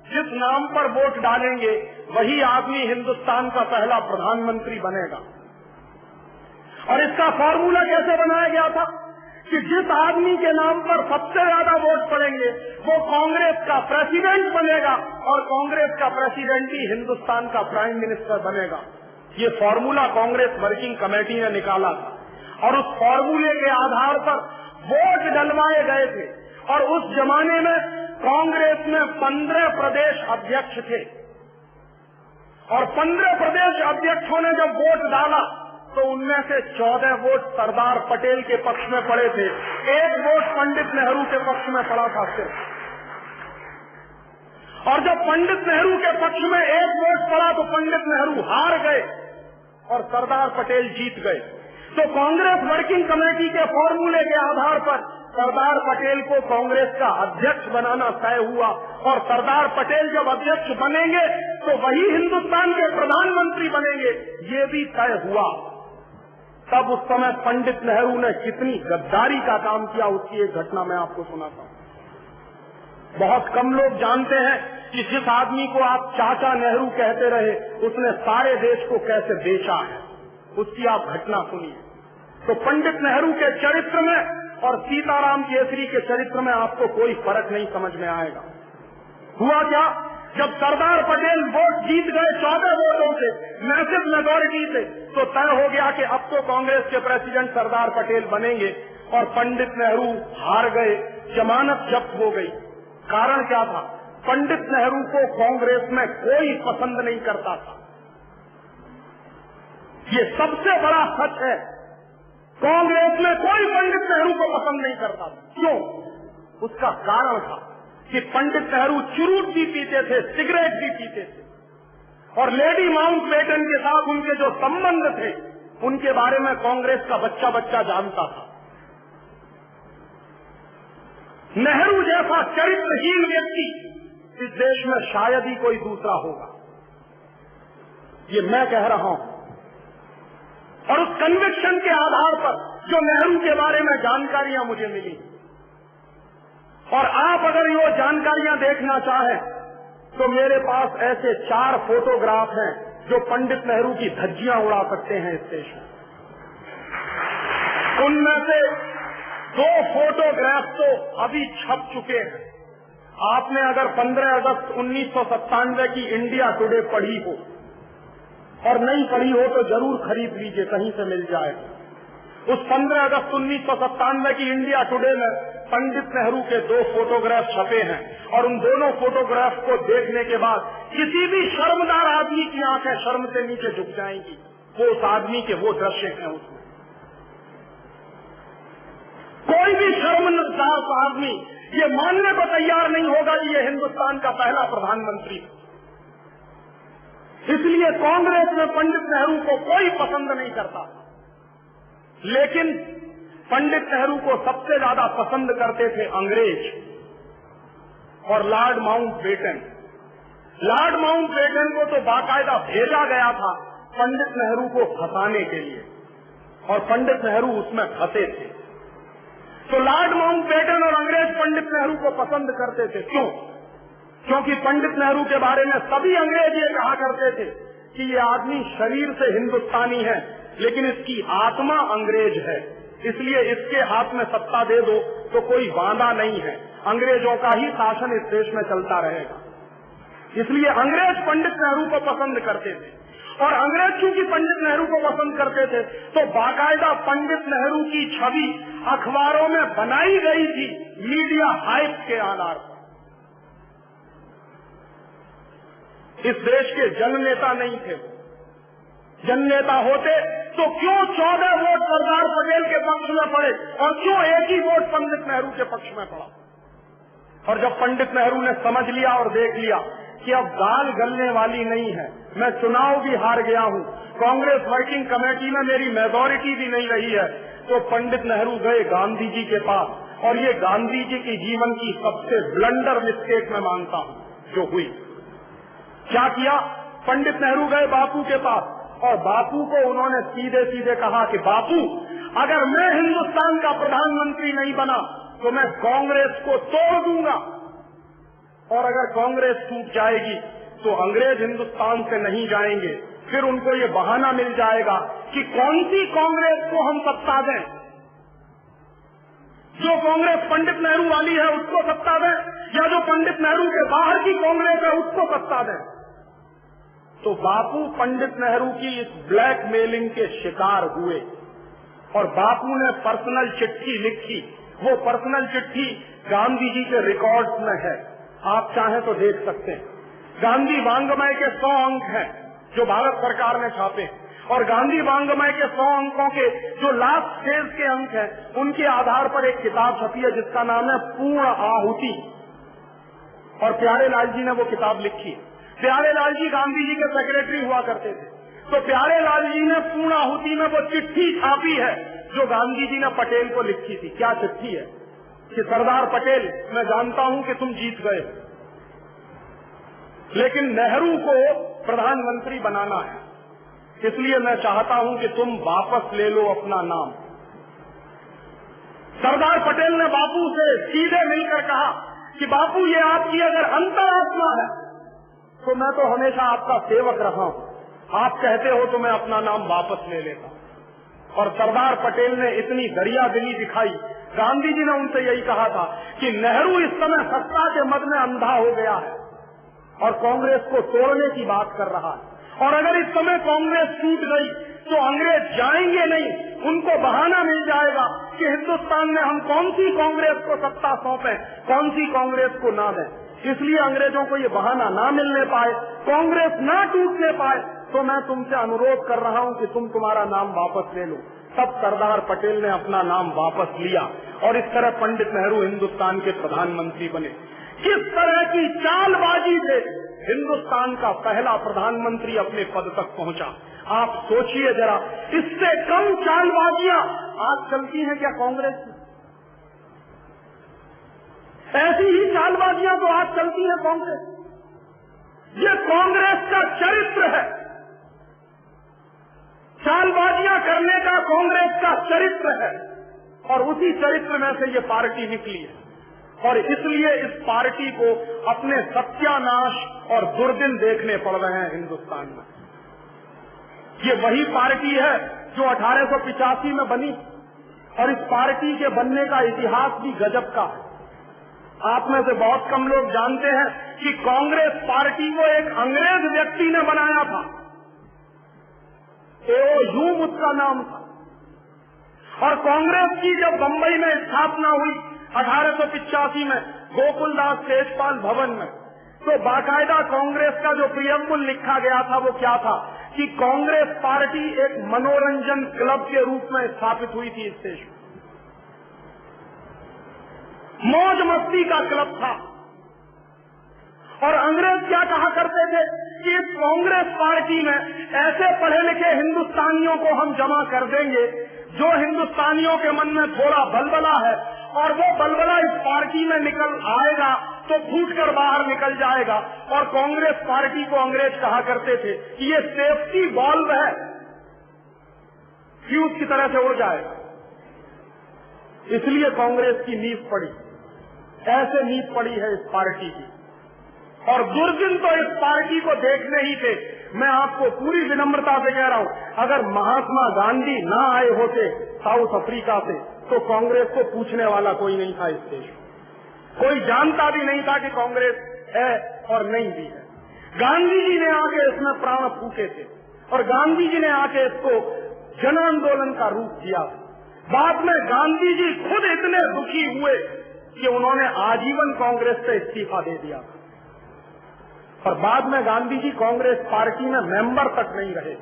[SPEAKER 1] जिस नाम पर वोट डालेंगे वही आदमी हिंदुस्तान का पहला प्रधानमंत्री बनेगा। और इसका फॉर्मूला कैसे बनाया गया था कि जिस आदमी के नाम पर सबसे ज्यादा वोट पड़ेंगे वो कांग्रेस का प्रेसिडेंट बनेगा, और कांग्रेस का प्रेसिडेंट ही हिंदुस्तान का प्राइम मिनिस्टर बनेगा। ये फॉर्मूला कांग्रेस वर्किंग कमेटी ने निकाला था, और उस फॉर्मूले के आधार पर वोट डलवाए गए थे। और उस जमाने में कांग्रेस में 15 प्रदेश अध्यक्ष थे, और 15 प्रदेश अध्यक्षों ने जब वोट डाला तो उनमें से 14 वोट सरदार पटेल के पक्ष में पड़े थे, 1 वोट पंडित नेहरू के पक्ष में पड़ा था सिर्फ। और जब पंडित नेहरू के पक्ष में 1 वोट पड़ा तो पंडित नेहरू हार गए और सरदार पटेल जीत गए। तो कांग्रेस वर्किंग कमेटी के फॉर्मूले के आधार पर सरदार पटेल को कांग्रेस का अध्यक्ष बनाना तय हुआ, और सरदार पटेल जब अध्यक्ष बनेंगे तो वही हिंदुस्तान के प्रधानमंत्री बनेंगे, ये भी तय हुआ। तब उस समय पंडित नेहरू ने कितनी गद्दारी का काम किया उसकी एक घटना मैं आपको सुनाता हूं। बहुत कम लोग जानते हैं कि जिस आदमी को आप चाचा नेहरू कहते रहे उसने सारे देश को कैसे बेचा है, उसकी आप घटना सुनिए। तो पंडित नेहरू के चरित्र में और सीताराम केसरी के चरित्र में आपको कोई फर्क नहीं समझ में आएगा। हुआ क्या, जब सरदार पटेल वोट जीत गए 14 वोटों से, मैसिव मेजॉरिटी से, तो तय हो गया कि अब तो कांग्रेस के प्रेसिडेंट सरदार पटेल बनेंगे, और पंडित नेहरू हार गए, जमानत जब्त हो गई। कारण क्या था? पंडित नेहरू को कांग्रेस में कोई पसंद नहीं करता था। ये सबसे बड़ा सच है कांग्रेस में कोई पंडित नेहरू को पसंद नहीं करता। क्यों? उसका कारण था कि पंडित नेहरू चुरूट भी पीते थे, सिगरेट भी पीते थे, और लेडी माउंटबेटन के साथ उनके जो संबंध थे उनके बारे में कांग्रेस का बच्चा बच्चा जानता था। नेहरू जैसा चरित्रहीन व्यक्ति इस देश में शायद ही कोई दूसरा होगा, ये मैं कह रहा हूं। और उस कन्विक्शन के आधार पर जो नेहरू के बारे में जानकारियां मुझे मिली, और आप अगर ये जानकारियां देखना चाहें तो मेरे पास ऐसे 4 फोटोग्राफ हैं जो पंडित नेहरू की धज्जियां उड़ा सकते हैं इस देश में। उनमें से 2 फोटोग्राफ तो अभी छप चुके हैं। आपने अगर 15 अगस्त 1997 की इंडिया टुडे पढ़ी हो और नहीं पढ़ी हो तो जरूर खरीद लीजिए, कहीं से मिल जाए। उस 15 अगस्त 1997 की इंडिया टुडे में पंडित नेहरू के 2 फोटोग्राफ छपे हैं, और उन दोनों फोटोग्राफ को देखने के बाद किसी भी शर्मदार आदमी की आंखें शर्म से नीचे झुक जाएंगी। वो उस आदमी के वो दृश्य हैं उसमें। कोई भी शर्मनाक आदमी ये मानने को तैयार नहीं होगा कि ये हिंदुस्तान का पहला प्रधानमंत्री था। इसलिए कांग्रेस में पंडित नेहरू को कोई पसंद नहीं करता, लेकिन पंडित नेहरू को सबसे ज्यादा पसंद करते थे अंग्रेज और लॉर्ड माउंटबेटन। लॉर्ड माउंटबेटन को तो बाकायदा भेजा गया था पंडित नेहरू को फंसाने के लिए, और पंडित नेहरू उसमें फंसे थे। तो लॉर्ड माउंटबेटन और अंग्रेज पंडित नेहरू को पसंद करते थे। क्यों? क्योंकि पंडित नेहरू के बारे में सभी अंग्रेज ये कहा करते थे कि ये आदमी शरीर से हिंदुस्तानी है लेकिन इसकी आत्मा अंग्रेज है, इसलिए इसके हाथ में सत्ता दे दो तो कोई वादा नहीं है, अंग्रेजों का ही शासन इस देश में चलता रहेगा। इसलिए अंग्रेज पंडित नेहरू को पसंद करते थे, और अंग्रेज चूंकि पंडित नेहरू को पसंद करते थे तो बाकायदा पंडित नेहरू की छवि अखबारों में बनाई गई थी मीडिया हाइप के आधार पर। इस देश के जननेता नहीं थे। जननेता होते तो क्यों 14 वोट सरदार पटेल के पक्ष में पड़े और क्यों एक ही वोट पंडित नेहरू के पक्ष में पड़ा? और जब पंडित नेहरू ने समझ लिया और देख लिया कि अब दाल गलने वाली नहीं है, मैं चुनाव भी हार गया हूं, कांग्रेस वर्किंग कमेटी में मेरी मेजॉरिटी भी नहीं रही है, तो पंडित नेहरू गए गांधी जी के पास, और ये गांधी जी की जीवन की सबसे ब्लंडर मिस्टेक मैं मानता हूं जो हुई। क्या किया? पंडित नेहरू गए बापू के पास, और बापू को उन्होंने सीधे सीधे कहा कि बापू, अगर मैं हिंदुस्तान का प्रधानमंत्री नहीं बना तो मैं कांग्रेस को तोड़ दूंगा, और अगर कांग्रेस टूट जाएगी तो अंग्रेज हिंदुस्तान से नहीं जाएंगे। फिर उनको ये बहाना मिल जाएगा कि कौन सी कांग्रेस को हम सत्ता दें, जो कांग्रेस पंडित नेहरू वाली है उसको सत्ता दें, या जो पंडित नेहरू के बाहर की कांग्रेस है उसको सत्ता दें। तो बापू पंडित नेहरू की इस ब्लैकमेलिंग के शिकार हुए, और बापू ने पर्सनल चिट्ठी लिखी। वो पर्सनल चिट्ठी गांधी जी के रिकॉर्ड्स में है, आप चाहें तो देख सकते हैं। गांधी वांग्मय के 100 अंक हैं जो भारत सरकार ने छापे, और गांधी वांग्मय के 100 अंकों के जो लास्ट फेज के अंक हैं उनके आधार पर एक किताब छपी है जिसका नाम है पूर्ण आहुति, और प्यारे लाल जी ने वो किताब लिखी। प्यारे लाल जी गांधी जी के सेक्रेटरी हुआ करते थे, तो प्यारे लाल जी ने पूर्ण आहुति में वो चिट्ठी छापी है जो गांधी जी ने पटेल को लिखी थी। क्या चिट्ठी है? कि सरदार पटेल, मैं जानता हूं कि तुम जीत गए, लेकिन नेहरू को प्रधानमंत्री बनाना है, इसलिए मैं चाहता हूं कि तुम वापस ले लो अपना नाम। सरदार पटेल ने बापू से सीधे मिलकर कहा कि बापू, ये आपकी अगर अंतरात्मा है तो मैं तो हमेशा आपका सेवक रहा हूं, आप कहते हो तो मैं अपना नाम वापस ले लेता। और सरदार पटेल ने इतनी दरिया दिली दिखाई, गांधी जी ने उनसे यही कहा था कि नेहरू इस समय सत्ता के मद में अंधा हो गया है और कांग्रेस को तोड़ने की बात कर रहा है, और अगर इस समय कांग्रेस टूट गई तो अंग्रेज जाएंगे नहीं, उनको बहाना मिल जाएगा कि हिंदुस्तान में हम कौन सी कांग्रेस को सत्ता सौंपें, कौन सी कांग्रेस को ना दें। इसलिए अंग्रेजों को ये बहाना ना मिलने पाए, कांग्रेस ना टूटने पाए, तो मैं तुमसे अनुरोध कर रहा हूं कि तुम तुम्हारा नाम वापस ले लो। तब सरदार पटेल ने अपना नाम वापस लिया और इस तरह पंडित नेहरू हिंदुस्तान के प्रधानमंत्री बने। किस तरह की चालबाजी से हिंदुस्तान का पहला प्रधानमंत्री अपने पद तक पहुंचा, आप सोचिए जरा। इससे कम चालबाजियां आज चलती हैं क्या कांग्रेस में? ऐसी ही चालबाजियां तो आज चलती हैं कांग्रेस। ये कांग्रेस का चरित्र है, चालबाजियां करने का कांग्रेस का चरित्र है, और उसी चरित्र में से ये पार्टी निकली है। और इसलिए इस पार्टी को अपने सत्यानाश और दुर्दिन देखने पड़ रहे हैं हिंदुस्तान में। ये वही पार्टी है जो 1885 में बनी, और इस पार्टी के बनने का इतिहास भी गजब का है। आप में से बहुत कम लोग जानते हैं कि कांग्रेस पार्टी को एक अंग्रेज व्यक्ति ने बनाया था। एओ ह्यूम उसका नाम था। और कांग्रेस की जब बंबई में स्थापना हुई 1885 में गोकुलदास तेजपाल भवन में, तो बाकायदा कांग्रेस का जो प्रियम्बुल लिखा गया था वो क्या था कि कांग्रेस पार्टी एक मनोरंजन क्लब के रूप में स्थापित हुई थी इस देश में। मौज मस्ती का क्लब था। और अंग्रेज क्या कहा करते थे कि इस कांग्रेस पार्टी में ऐसे पढ़े लिखे हिंदुस्तानियों को हम जमा कर देंगे जो हिंदुस्तानियों के मन में थोड़ा बलबला है, और वो बलबला इस पार्टी में निकल आएगा तो फूटकर बाहर निकल जाएगा। और कांग्रेस पार्टी को अंग्रेज कहा करते थे कि ये सेफ्टी बॉल्व है, फ्यूज की तरह से उड़ जाएगा। इसलिए कांग्रेस की नींव पड़ी, ऐसे नींव पड़ी है इस पार्टी की। और दुर्दिन तो इस पार्टी को देखने ही थे। मैं आपको पूरी विनम्रता से कह रहा हूं, अगर महात्मा गांधी ना आए होते साउथ अफ्रीका से तो कांग्रेस को पूछने वाला कोई नहीं था इस देश में। कोई जानता भी नहीं था कि कांग्रेस है और नहीं भी है। गांधी जी ने आके इसमें प्राण फूके थे, और गांधी जी ने आके इसको जन आंदोलन का रूप दिया। बाद में गांधी जी खुद इतने दुखी हुए कि उन्होंने आजीवन कांग्रेस से इस्तीफा दे दिया। और बाद में गांधी जी कांग्रेस पार्टी में मेंबर तक नहीं रहे,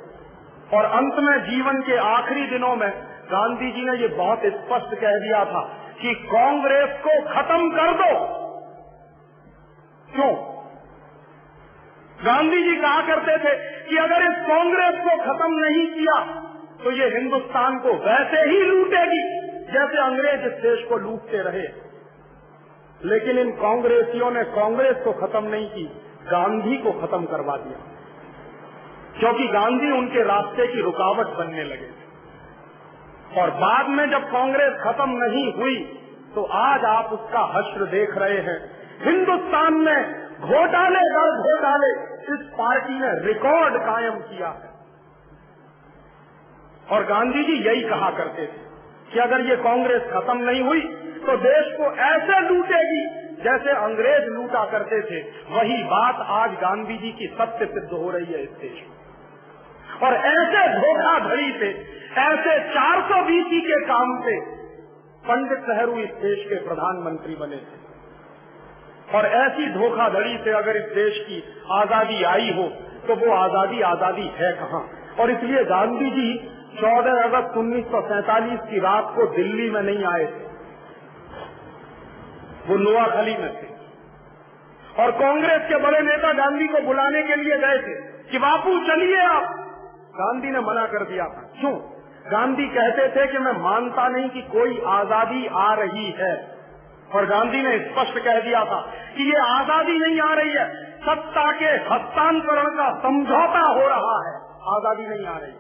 [SPEAKER 1] और अंत में जीवन के आखिरी दिनों में गांधी जी ने ये बहुत स्पष्ट कह दिया था कि कांग्रेस को खत्म कर दो। क्यों? गांधी जी कहा करते थे कि अगर इस कांग्रेस को खत्म नहीं किया तो ये हिंदुस्तान को वैसे ही लूटेगी जैसे अंग्रेज इस देश को लूटते रहे। लेकिन इन कांग्रेसियों ने कांग्रेस को खत्म नहीं की, गांधी को खत्म करवा दिया, क्योंकि गांधी उनके रास्ते की रुकावट बनने लगे। और बाद में जब कांग्रेस खत्म नहीं हुई तो आज आप उसका हश्र देख रहे हैं। हिंदुस्तान में घोटाले दर घोटाले इस पार्टी ने रिकॉर्ड कायम किया है। और गांधी जी यही कहा करते थे कि अगर ये कांग्रेस खत्म नहीं हुई तो देश को ऐसे लूटेगी जैसे अंग्रेज लूटा करते थे। वही बात आज गांधी जी की सत्य सिद्ध हो रही है इस देश में। और ऐसे धोखाधड़ी से, ऐसे 420 के काम से पंडित नेहरू इस देश के प्रधानमंत्री बने थे। और ऐसी धोखाधड़ी से अगर इस देश की आजादी आई हो तो वो आजादी है कहाँ? और इसलिए गांधी जी 14 अगस्त 1947 की रात को दिल्ली में नहीं आए थे, वो नोआखली में थे। और कांग्रेस के बड़े नेता गांधी को बुलाने के लिए गए थे कि बापू चलिए आप। गांधी ने मना कर दिया था। क्यों? गांधी कहते थे कि मैं मानता नहीं कि कोई आजादी आ रही है। और गांधी ने स्पष्ट कह दिया था कि ये आजादी नहीं आ रही है, सत्ता के हस्तांतरण का समझौता हो रहा है, आजादी नहीं आ रही।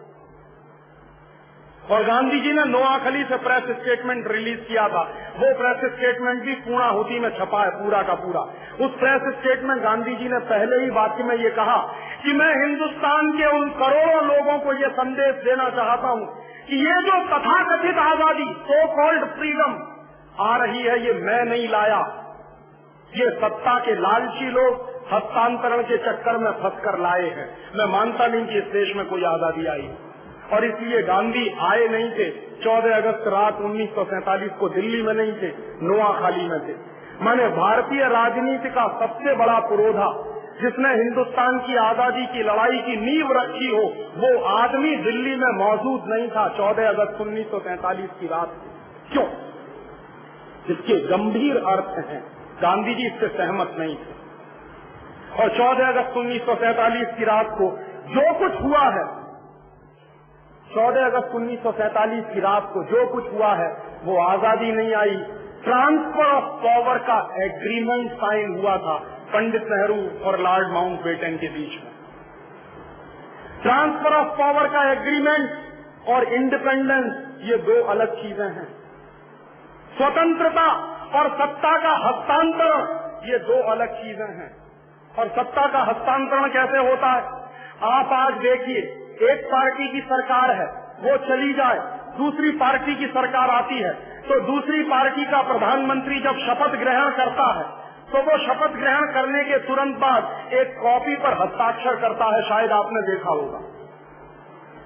[SPEAKER 1] और गांधी जी ने नोआखली से प्रेस स्टेटमेंट रिलीज किया था। वो प्रेस स्टेटमेंट भी पूर्णाहुति में छपा है, पूरा का पूरा। उस प्रेस स्टेटमेंट गांधी जी ने पहले ही वाक्य में ये कहा कि मैं हिंदुस्तान के उन करोड़ों लोगों को ये संदेश देना चाहता हूँ कि ये जो तथाकथित आजादी, सो कॉल्ड फ्रीडम आ रही है, ये मैं नहीं लाया। ये सत्ता के लालची लोग हस्तांतरण के चक्कर में फंसकर लाए हैं। मैं मानता नहीं कि इस देश में कोई आजादी आई। और इसलिए गांधी आए नहीं थे। 14 अगस्त रात 1947 को दिल्ली में नहीं थे, नोआखली में थे। माने भारतीय राजनीति का सबसे बड़ा पुरोधा जिसने हिंदुस्तान की आजादी की लड़ाई की नींव रखी हो, वो आदमी दिल्ली में मौजूद नहीं था 14 अगस्त 1943 की रात। क्यों? इसके गंभीर अर्थ हैं। गांधी जी इससे सहमत नहीं थे। और 14 अगस्त 1947 की रात को जो कुछ हुआ है, 14 अगस्त 1947 की रात को जो कुछ हुआ है, वो आजादी नहीं आई, ट्रांसफर ऑफ पावर का एग्रीमेंट साइन हुआ था पंडित नेहरू और लॉर्ड माउंटबेटन के बीच में। ट्रांसफर ऑफ पावर का एग्रीमेंट और इंडिपेंडेंस ये दो अलग चीजें हैं। स्वतंत्रता और सत्ता का हस्तांतरण ये दो अलग चीजें हैं। और सत्ता का हस्तांतरण कैसे होता है? आप आज देखिए, एक पार्टी की सरकार है, वो चली जाए, दूसरी पार्टी की सरकार आती है, तो दूसरी पार्टी का प्रधानमंत्री जब शपथ ग्रहण करता है, तो वो शपथ ग्रहण करने के तुरंत बाद एक कॉपी पर हस्ताक्षर करता है, शायद आपने देखा होगा।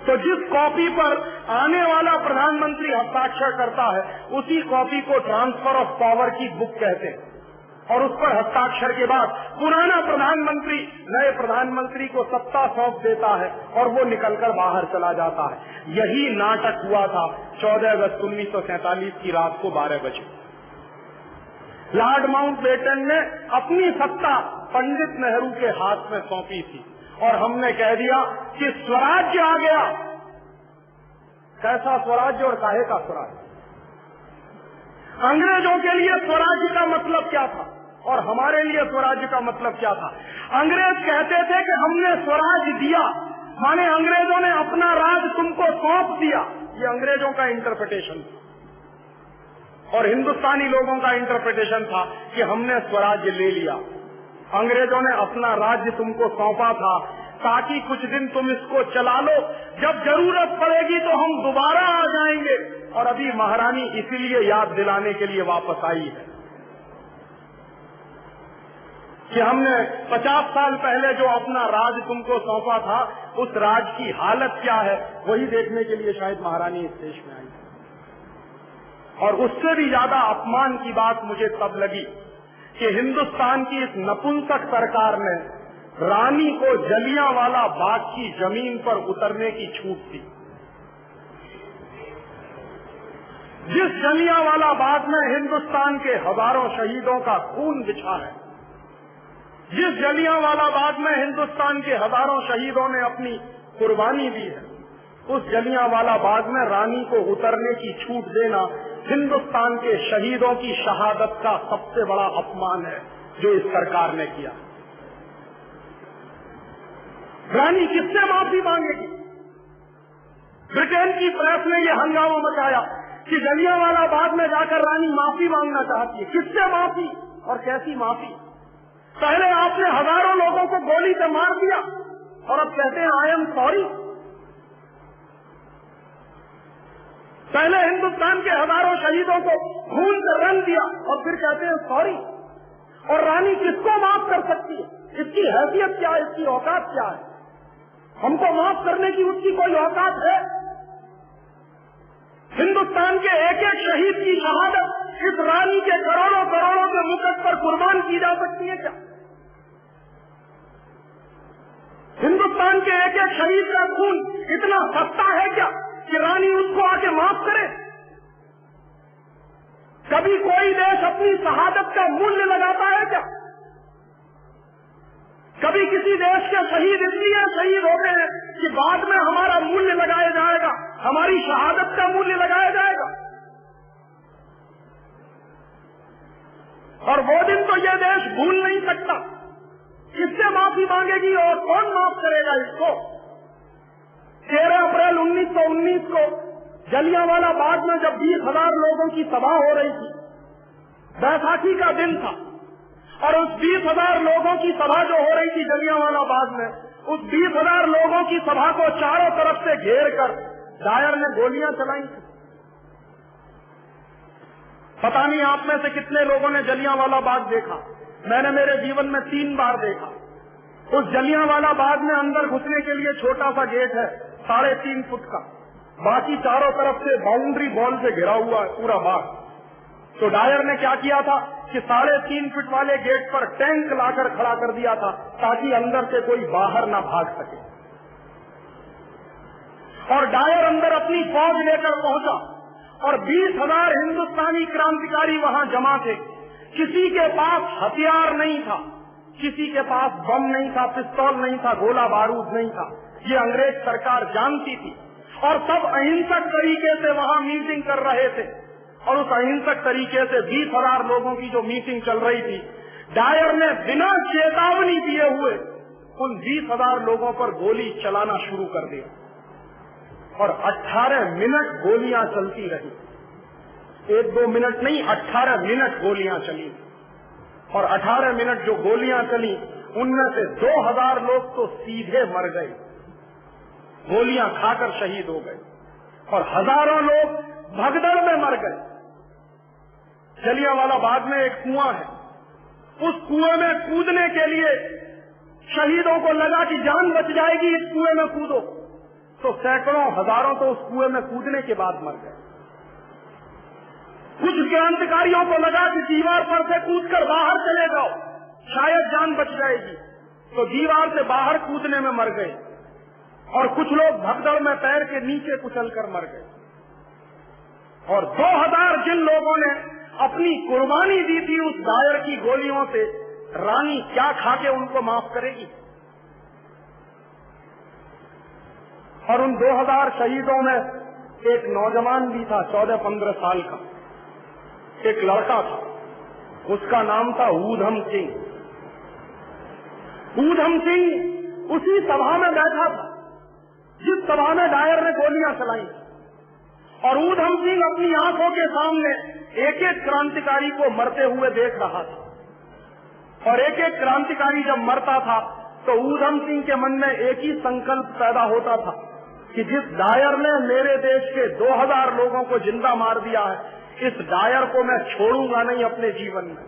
[SPEAKER 1] तो जिस कॉपी पर आने वाला प्रधानमंत्री हस्ताक्षर करता है, उसी कॉपी को ट्रांसफर ऑफ पावर की बुक कहते हैं। और उस पर हस्ताक्षर के बाद पुराना प्रधानमंत्री नए प्रधानमंत्री को सत्ता सौंप देता है और वो निकलकर बाहर चला जाता है। यही नाटक हुआ था 14 अगस्त 1947 की रात को 12 बजे। लॉर्ड माउंटबेटन ने अपनी सत्ता पंडित नेहरू के हाथ में सौंपी थी और हमने कह दिया कि स्वराज्य आ गया। कैसा स्वराज्य और काहे का स्वराज्य? अंग्रेजों के लिए स्वराज्य का मतलब क्या था और हमारे लिए स्वराज्य का मतलब क्या था? अंग्रेज कहते थे कि हमने स्वराज दिया, माने अंग्रेजों ने अपना राज तुमको सौंप दिया। ये अंग्रेजों का इंटरप्रिटेशन था। और हिंदुस्तानी लोगों का इंटरप्रिटेशन था कि हमने स्वराज्य ले लिया, अंग्रेजों ने अपना राज्य तुमको सौंपा था ताकि कुछ दिन तुम इसको चला लो, जब जरूरत पड़ेगी तो हम दोबारा आ जाएंगे। और अभी महारानी इसीलिए याद दिलाने के लिए वापस आई है कि हमने 50 साल पहले जो अपना राज तुमको सौंपा था, उस राज की हालत क्या है, वही देखने के लिए शायद महारानी इस देश में आई। और उससे भी ज्यादा अपमान की बात मुझे तब लगी कि हिंदुस्तान की इस नपुंसक सरकार ने रानी को जलियांवाला बाग की जमीन पर उतरने की छूट दी। जिस जलियांवाला बाग में हिंदुस्तान के हजारों शहीदों का खून बिछा है, जिस जलियांवाला बाग में हिंदुस्तान के हजारों शहीदों ने अपनी कुर्बानी दी है, उस जलियांवाला बाग में रानी को उतरने की छूट देना हिंदुस्तान के शहीदों की शहादत का सबसे बड़ा अपमान है जो इस सरकार ने किया। रानी किससे माफी मांगेगी? ब्रिटेन की प्रेस ने यह हंगामा मचाया कि जलियांवाला बाग में जाकर रानी माफी मांगना चाहती है। किससे माफी और कैसी माफी? पहले आपने हजारों लोगों को गोली से मार दिया और अब कहते हैं आई एम सॉरी। पहले हिंदुस्तान के हजारों शहीदों को खून से रंग दिया और फिर कहते हैं सॉरी। और रानी किसको माफ कर सकती है? इसकी हैसियत क्या है? इसकी औकात क्या है? हमको माफ करने की उसकी कोई औकात है? हिंदुस्तान के एक एक शहीद की शहादत इस रानी के करोड़ों करोड़ों के मुकट पर कुर्बान की जा सकती है क्या? हिंदुस्तान के एक एक शहीद का खून इतना सस्ता है क्या कि रानी उसको आके माफ करे? कभी कोई देश अपनी शहादत का मूल्य लगाता है क्या? कभी किसी देश के शहीद इसलिए शहीद होते हैं कि बाद में हमारा मूल्य लगाया जाएगा, हमारी शहादत का मूल्य लगाया जाएगा। और वो दिन तो ये देश भूल नहीं सकता। किससे माफी मांगेगी और कौन माफ करेगा इसको? 13 अप्रैल 1919 को जलियांवाला बाग में जब 20,000 लोगों की सभा हो रही थी, बैसाखी का दिन था, और उस 20,000 लोगों की सभा जो हो रही थी जलियांवाला बाग में, उस 20,000 लोगों की सभा को चारों तरफ से घेर कर डायर ने गोलियां चलाई थी। पता नहीं आप में से कितने लोगों ने जलियांवाला बाग देखा। मैंने मेरे जीवन में 3 बार देखा। उस जलियांवाला बाग में अंदर घुसने के लिए छोटा सा गेट है 3.5 फुट का, बाकी चारों तरफ से बाउंड्री वॉल से घिरा हुआ है पूरा बाग। तो डायर ने क्या किया था कि 3.5 फीट वाले गेट पर टैंक लाकर खड़ा कर दिया था ताकि अंदर से कोई बाहर ना भाग सके। और डायर अंदर अपनी फौज लेकर पहुंचा और 20,000 हिंदुस्तानी क्रांतिकारी वहां जमा थे। किसी के पास हथियार नहीं था, किसी के पास बम नहीं था, पिस्तौल नहीं था, गोला बारूद नहीं था। ये अंग्रेज सरकार जानती थी और सब अहिंसक तरीके से वहां मीटिंग कर रहे थे। और उस अहिंसक तरीके से 20,000 लोगों की जो मीटिंग चल रही थी, डायर ने बिना चेतावनी दिए हुए उन 20,000 लोगों पर गोली चलाना शुरू कर दिया और 18 मिनट गोलियां चलती रही। 1-2 मिनट नहीं, 18 मिनट गोलियां चली। और 18 मिनट जो गोलियां चली उनमें से 2,000 लोग तो सीधे मर गए, गोलियां खाकर शहीद हो गए, और हजारों लोग भगदड़ में मर गए। जलियांवाला बाग में एक कुआं है, उस कुएं में कूदने के लिए शहीदों को लगा कि जान बच जाएगी, इस कुएं में कूदो, तो सैकड़ों हजारों तो उस कुएं में कूदने के बाद मर गए। कुछ क्रांतिकारियों को लगा कि दीवार पर से कूदकर बाहर चले जाओ, शायद जान बच जाएगी, तो दीवार से बाहर कूदने में मर गए। और कुछ लोग भगदड़ में पैर के नीचे कुचलकर मर गए। और 2,000 जिन लोगों ने अपनी कुर्बानी दी थी उस डायर की गोलियों से, रानी क्या खाके उनको माफ करेगी? और उन 2,000 शहीदों में एक नौजवान भी था, 14-15 साल का, एक लड़का था, उसका नाम था ऊधम सिंह। ऊधम सिंह उसी सभा में बैठा था जिस सभा में डायर ने गोलियां चलाई, और ऊधम सिंह अपनी आंखों के सामने एक एक क्रांतिकारी को मरते हुए देख रहा था। और एक एक क्रांतिकारी जब मरता था तो ऊधम सिंह के मन में एक ही संकल्प पैदा होता था कि जिस डायर ने मेरे देश के 2,000 लोगों को जिंदा मार दिया है, इस डायर को मैं छोड़ूंगा नहीं अपने जीवन में।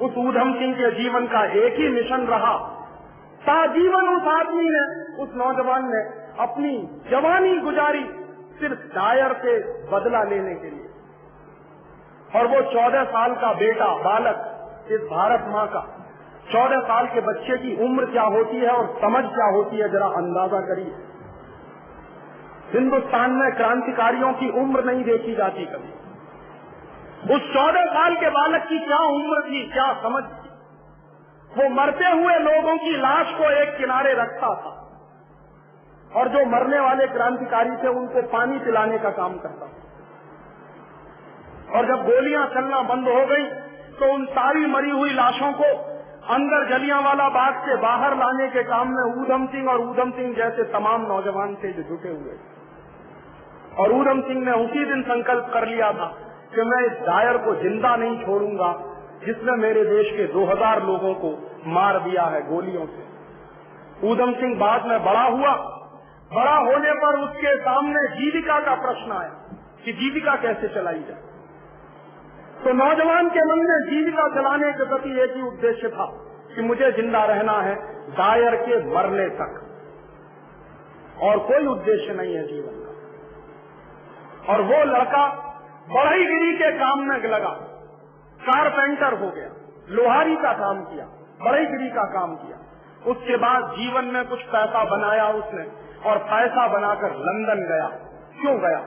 [SPEAKER 1] उस ऊधम सिंह के जीवन का एक ही मिशन रहा, ताजीवन उस आदमी ने, उस नौजवान ने अपनी जवानी गुजारी सिर्फ डायर से बदला लेने के लिए। और वो 14 साल का बेटा, बालक, इस भारत माँ का 14 साल के बच्चे की उम्र क्या होती है और समझ क्या होती है, जरा अंदाजा करिए। हिंदुस्तान में क्रांतिकारियों की उम्र नहीं देखी जाती कभी। उस 14 साल के बालक की क्या उम्र थी, क्या समझ थी। वो मरते हुए लोगों की लाश को एक किनारे रखता था और जो मरने वाले क्रांतिकारी थे उनको पानी पिलाने का काम करता था। और जब गोलियां चलना बंद हो गई तो उन सारी मरी हुई लाशों को अंदर जलियांवाला बाग से बाहर लाने के काम में ऊधम सिंह और ऊधम सिंह जैसे तमाम नौजवान थे जो जुटे हुए। और ऊधम सिंह ने उसी दिन संकल्प कर लिया था कि मैं इस डायर को जिंदा नहीं छोड़ूंगा जिसने मेरे देश के 2,000 लोगों को मार दिया है गोलियों से। ऊधम सिंह बाद में बड़ा हुआ। बड़ा होने पर उसके सामने जीविका का प्रश्न आया कि जीविका कैसे चलाई जाए। तो नौजवान के मन में जीविका चलाने के प्रति एक ही उद्देश्य था कि मुझे जिंदा रहना है डायर के मरने तक, और कोई उद्देश्य नहीं है जीवन का। और वो लड़का बढ़ईगिरी के काम में लगा, कारपेंटर हो गया, लोहारी का काम किया, बढ़ईगिरी का काम किया। उसके बाद जीवन में कुछ पैसा बनाया उसने और पैसा बनाकर लंदन गया। क्यों गया?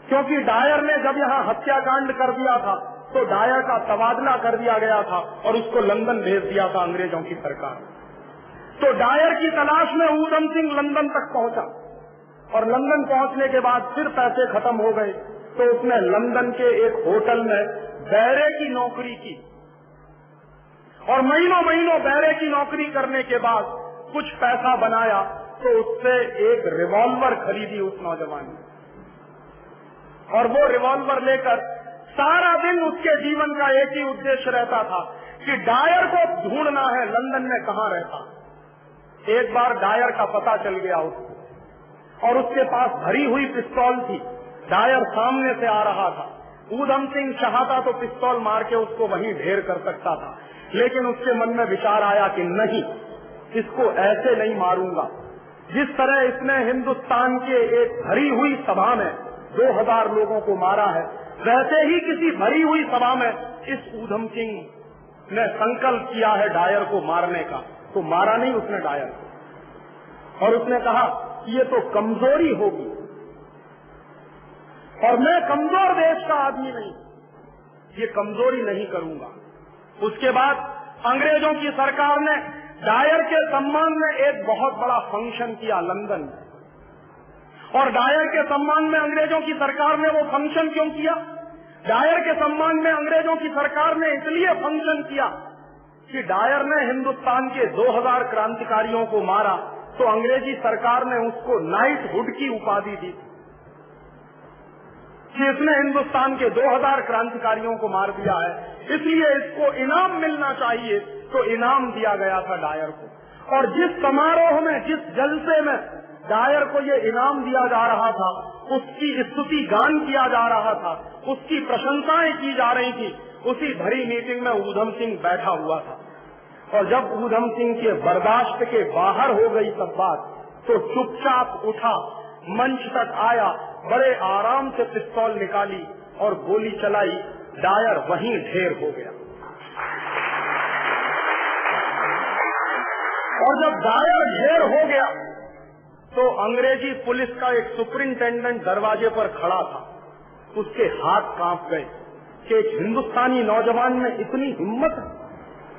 [SPEAKER 1] क्योंकि डायर ने जब यहाँ हत्याकांड कर दिया था तो डायर का तबादला कर दिया गया था और उसको लंदन भेज दिया था अंग्रेजों की सरकार। तो डायर की तलाश में ऊधम सिंह लंदन तक पहुंचा और लंदन पहुंचने के बाद फिर पैसे खत्म हो गए तो उसने लंदन के एक होटल में बैरे की नौकरी की और महीनों महीनों बैरे की नौकरी करने के बाद कुछ पैसा बनाया तो उससे एक रिवॉल्वर खरीदी उस नौजवान ने। और वो रिवॉल्वर लेकर सारा दिन उसके जीवन का एक ही उद्देश्य रहता था कि डायर को ढूंढना है लंदन में कहाँ रहता। एक बार डायर का पता चल गया उसको और उसके पास भरी हुई पिस्तौल थी। डायर सामने से आ रहा था। ऊधम सिंह चाहता तो पिस्तौल मार के उसको वहीं ढेर कर सकता था, लेकिन उसके मन में विचार आया कि नहीं, इसको ऐसे नहीं मारूंगा जिस तरह इसने हिंदुस्तान के एक भरी हुई सभा में 2,000 लोगों को मारा है, वैसे ही किसी भरी हुई सभा में इस ऊधम सिंह ने संकल्प किया है डायर को मारने का, तो मारा नहीं उसने डायर को, और उसने कहा ये तो कमजोरी होगी और मैं कमजोर देश का आदमी नहीं, ये कमजोरी नहीं करूंगा। उसके बाद अंग्रेजों की सरकार ने डायर के सम्मान में एक बहुत बड़ा फंक्शन किया लंदन में, और डायर के सम्मान में अंग्रेजों की सरकार ने वो फंक्शन क्यों किया? डायर के सम्मान में अंग्रेजों की सरकार ने इसलिए फंक्शन किया कि डायर ने हिंदुस्तान के 2000 क्रांतिकारियों को मारा, तो अंग्रेजी सरकार ने उसको नाइटहुड की उपाधि दी कि इसने हिंदुस्तान के 2000 क्रांतिकारियों को मार दिया है, इसलिए इसको इनाम मिलना चाहिए, तो इनाम दिया गया था डायर को। और जिस समारोह में, जिस जलसे में डायर को ये इनाम दिया जा रहा था, उसकी स्तुति गान किया जा रहा था, उसकी प्रशंसाएं की जा रही थी, उसी भरी मीटिंग में ऊधम सिंह बैठा हुआ था। और जब ऊधम सिंह के बर्दाश्त के बाहर हो गई सब बात, तो चुपचाप उठा, मंच तक आया, बड़े आराम से पिस्तौल निकाली और गोली चलाई। डायर वहीं ढेर हो गया। और जब डायर ढेर हो गया तो अंग्रेजी पुलिस का एक सुपरिंटेंडेंट दरवाजे पर खड़ा था, उसके हाथ कांप गए कि एक हिंदुस्तानी नौजवान में इतनी हिम्मत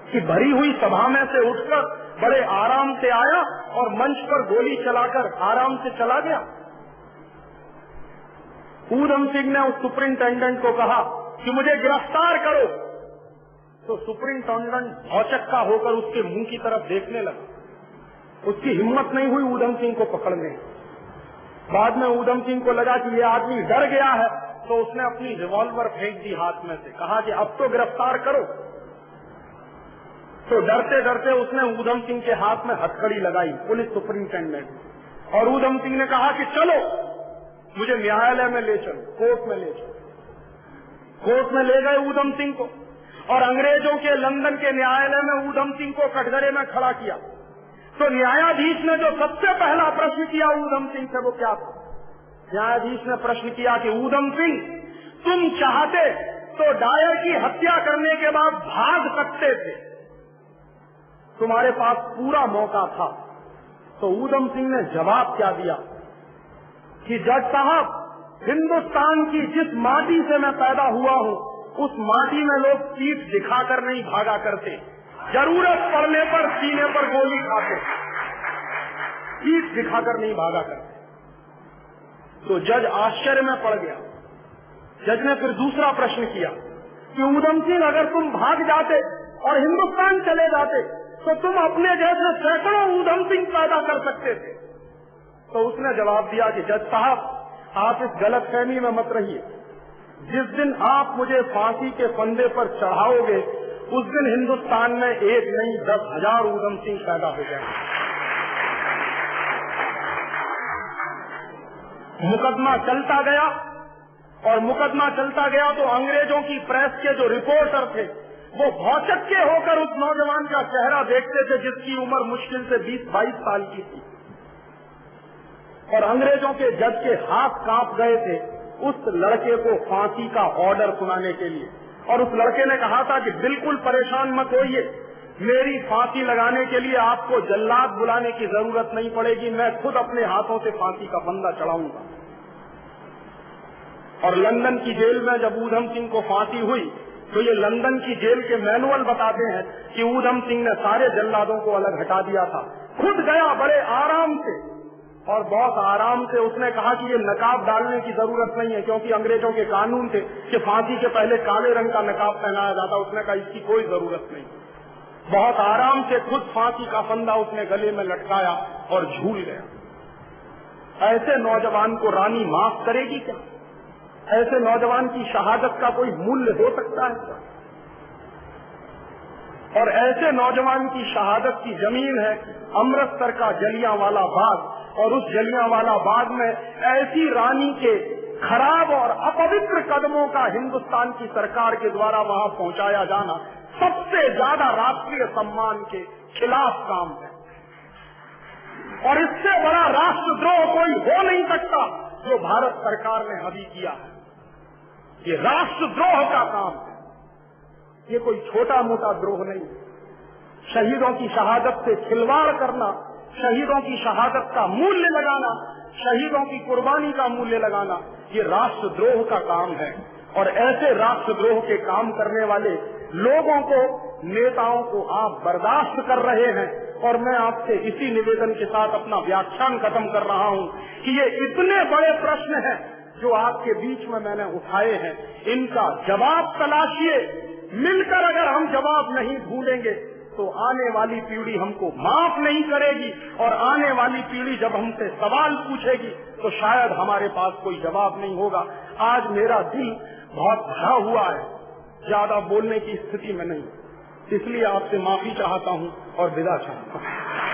[SPEAKER 1] कि भरी हुई सभा में से उठकर बड़े आराम से आया और मंच पर गोली चलाकर आराम से चला गया। ऊधम सिंह ने उस सुपरिंटेंडेंट को कहा कि मुझे गिरफ्तार करो, तो सुपरिंटेंडेंट भौचक्का होकर उसके मुंह की तरफ देखने लगा। उसकी हिम्मत नहीं हुई ऊधम सिंह को पकड़ने। बाद में ऊधम सिंह को लगा कि ये आदमी डर गया है, तो उसने अपनी रिवॉल्वर फेंक दी हाथ में से, कहा कि अब तो गिरफ्तार करो। तो डरते डरते उसने ऊधम सिंह के हाथ में हथकड़ी लगाई, पुलिस सुपरिंटेंडेंट, और ऊधम सिंह ने कहा कि चलो मुझे न्यायालय में ले चलो, कोर्ट में ले चलो। कोर्ट में ले गए ऊधम सिंह को और अंग्रेजों के लंदन के न्यायालय में ऊधम सिंह को कटघरे में खड़ा किया। तो न्यायाधीश ने जो सबसे पहला प्रश्न किया ऊधम सिंह से, वो क्या था? न्यायाधीश ने प्रश्न किया कि ऊधम सिंह, तुम चाहते तो डायर की हत्या करने के बाद भाग सकते थे, तुम्हारे पास पूरा मौका था। तो ऊधम सिंह ने जवाब क्या दिया कि जज साहब, हिंदुस्तान की जिस माटी से मैं पैदा हुआ हूँ, उस माटी में लोग पीठ दिखाकर नहीं भागा करते, जरूरत पड़ने पर सीने पर गोली खाते, पीठ दिखाकर नहीं भागा करते। तो जज आश्चर्य में पड़ गया। जज ने फिर दूसरा प्रश्न किया कि ऊधम सिंह, अगर तुम भाग जाते और हिंदुस्तान चले जाते तो तुम अपने जैसे सैकड़ों ऊधम सिंह पैदा कर सकते थे। तो उसने जवाब दिया कि जज साहब, आप इस गलतफहमी में मत रहिए। जिस दिन आप मुझे फांसी के फंदे पर चढ़ाओगे, उस दिन हिंदुस्तान में एक नहीं 10,000 ऊधम सिंह पैदा हो जाएंगे। मुकदमा चलता गया और मुकदमा चलता गया तो अंग्रेजों की प्रेस के जो रिपोर्टर थे, वो भौचक्के होकर उस नौजवान का चेहरा देखते थे जिसकी उम्र मुश्किल से 20-22 साल की थी। और अंग्रेजों के जज के हाथ कांप गए थे उस लड़के को फांसी का ऑर्डर सुनाने के लिए। और उस लड़के ने कहा था कि बिल्कुल परेशान मत होइए, मेरी फांसी लगाने के लिए आपको जल्लाद बुलाने की जरूरत नहीं पड़ेगी, मैं खुद अपने हाथों से फांसी का फंदा चढ़ाऊंगा। और लंदन की जेल में जब ऊधम सिंह को फांसी हुई, तो ये लंदन की जेल के मैनुअल बताते हैं कि ऊधम सिंह ने सारे जल्लादों को अलग हटा दिया था, खुद गया बड़े आराम से, और बहुत आराम से उसने कहा कि ये नकाब डालने की जरूरत नहीं है, क्योंकि अंग्रेजों के कानून थे कि फांसी के पहले काले रंग का नकाब पहनाया जाता। उसने कहा इसकी कोई जरूरत नहीं। बहुत आराम से खुद फांसी का फंदा उसने गले में लटकाया और झूल गया। ऐसे नौजवान को रानी माफ करेगी क्या? ऐसे नौजवान की शहादत का कोई मूल्य हो सकता है क्या? और ऐसे नौजवान की शहादत की जमीन है अमृतसर का जलियांवाला बाग, और उस जलियांवाला बाग में ऐसी रानी के खराब और अपवित्र कदमों का हिंदुस्तान की सरकार के द्वारा वहां पहुंचाया जाना सबसे ज्यादा राष्ट्रीय सम्मान के खिलाफ काम है। और इससे बड़ा राष्ट्रद्रोह कोई हो नहीं सकता जो भारत सरकार ने अभी किया है। ये राष्ट्रद्रोह का काम है, ये कोई छोटा मोटा द्रोह नहीं। शहीदों की शहादत से खिलवाड़ करना, शहीदों की शहादत का मूल्य लगाना, शहीदों की कुर्बानी का मूल्य लगाना, ये राष्ट्रद्रोह का काम है। और ऐसे राष्ट्रद्रोह के काम करने वाले लोगों को, नेताओं को आप बर्दाश्त कर रहे हैं। और मैं आपसे इसी निवेदन के साथ अपना व्याख्यान खत्म कर रहा हूं कि ये इतने बड़े प्रश्न हैं जो आपके बीच में मैंने उठाए हैं, इनका जवाब तलाशिए। मिलकर अगर हम जवाब नहीं ढूंढेंगे तो आने वाली पीढ़ी हमको माफ नहीं करेगी, और आने वाली पीढ़ी जब हमसे सवाल पूछेगी तो शायद हमारे पास कोई जवाब नहीं होगा। आज मेरा दिल बहुत भरा हुआ है, ज्यादा बोलने की स्थिति में नहीं, इसलिए आपसे माफी चाहता हूं और विदा चाहता हूं।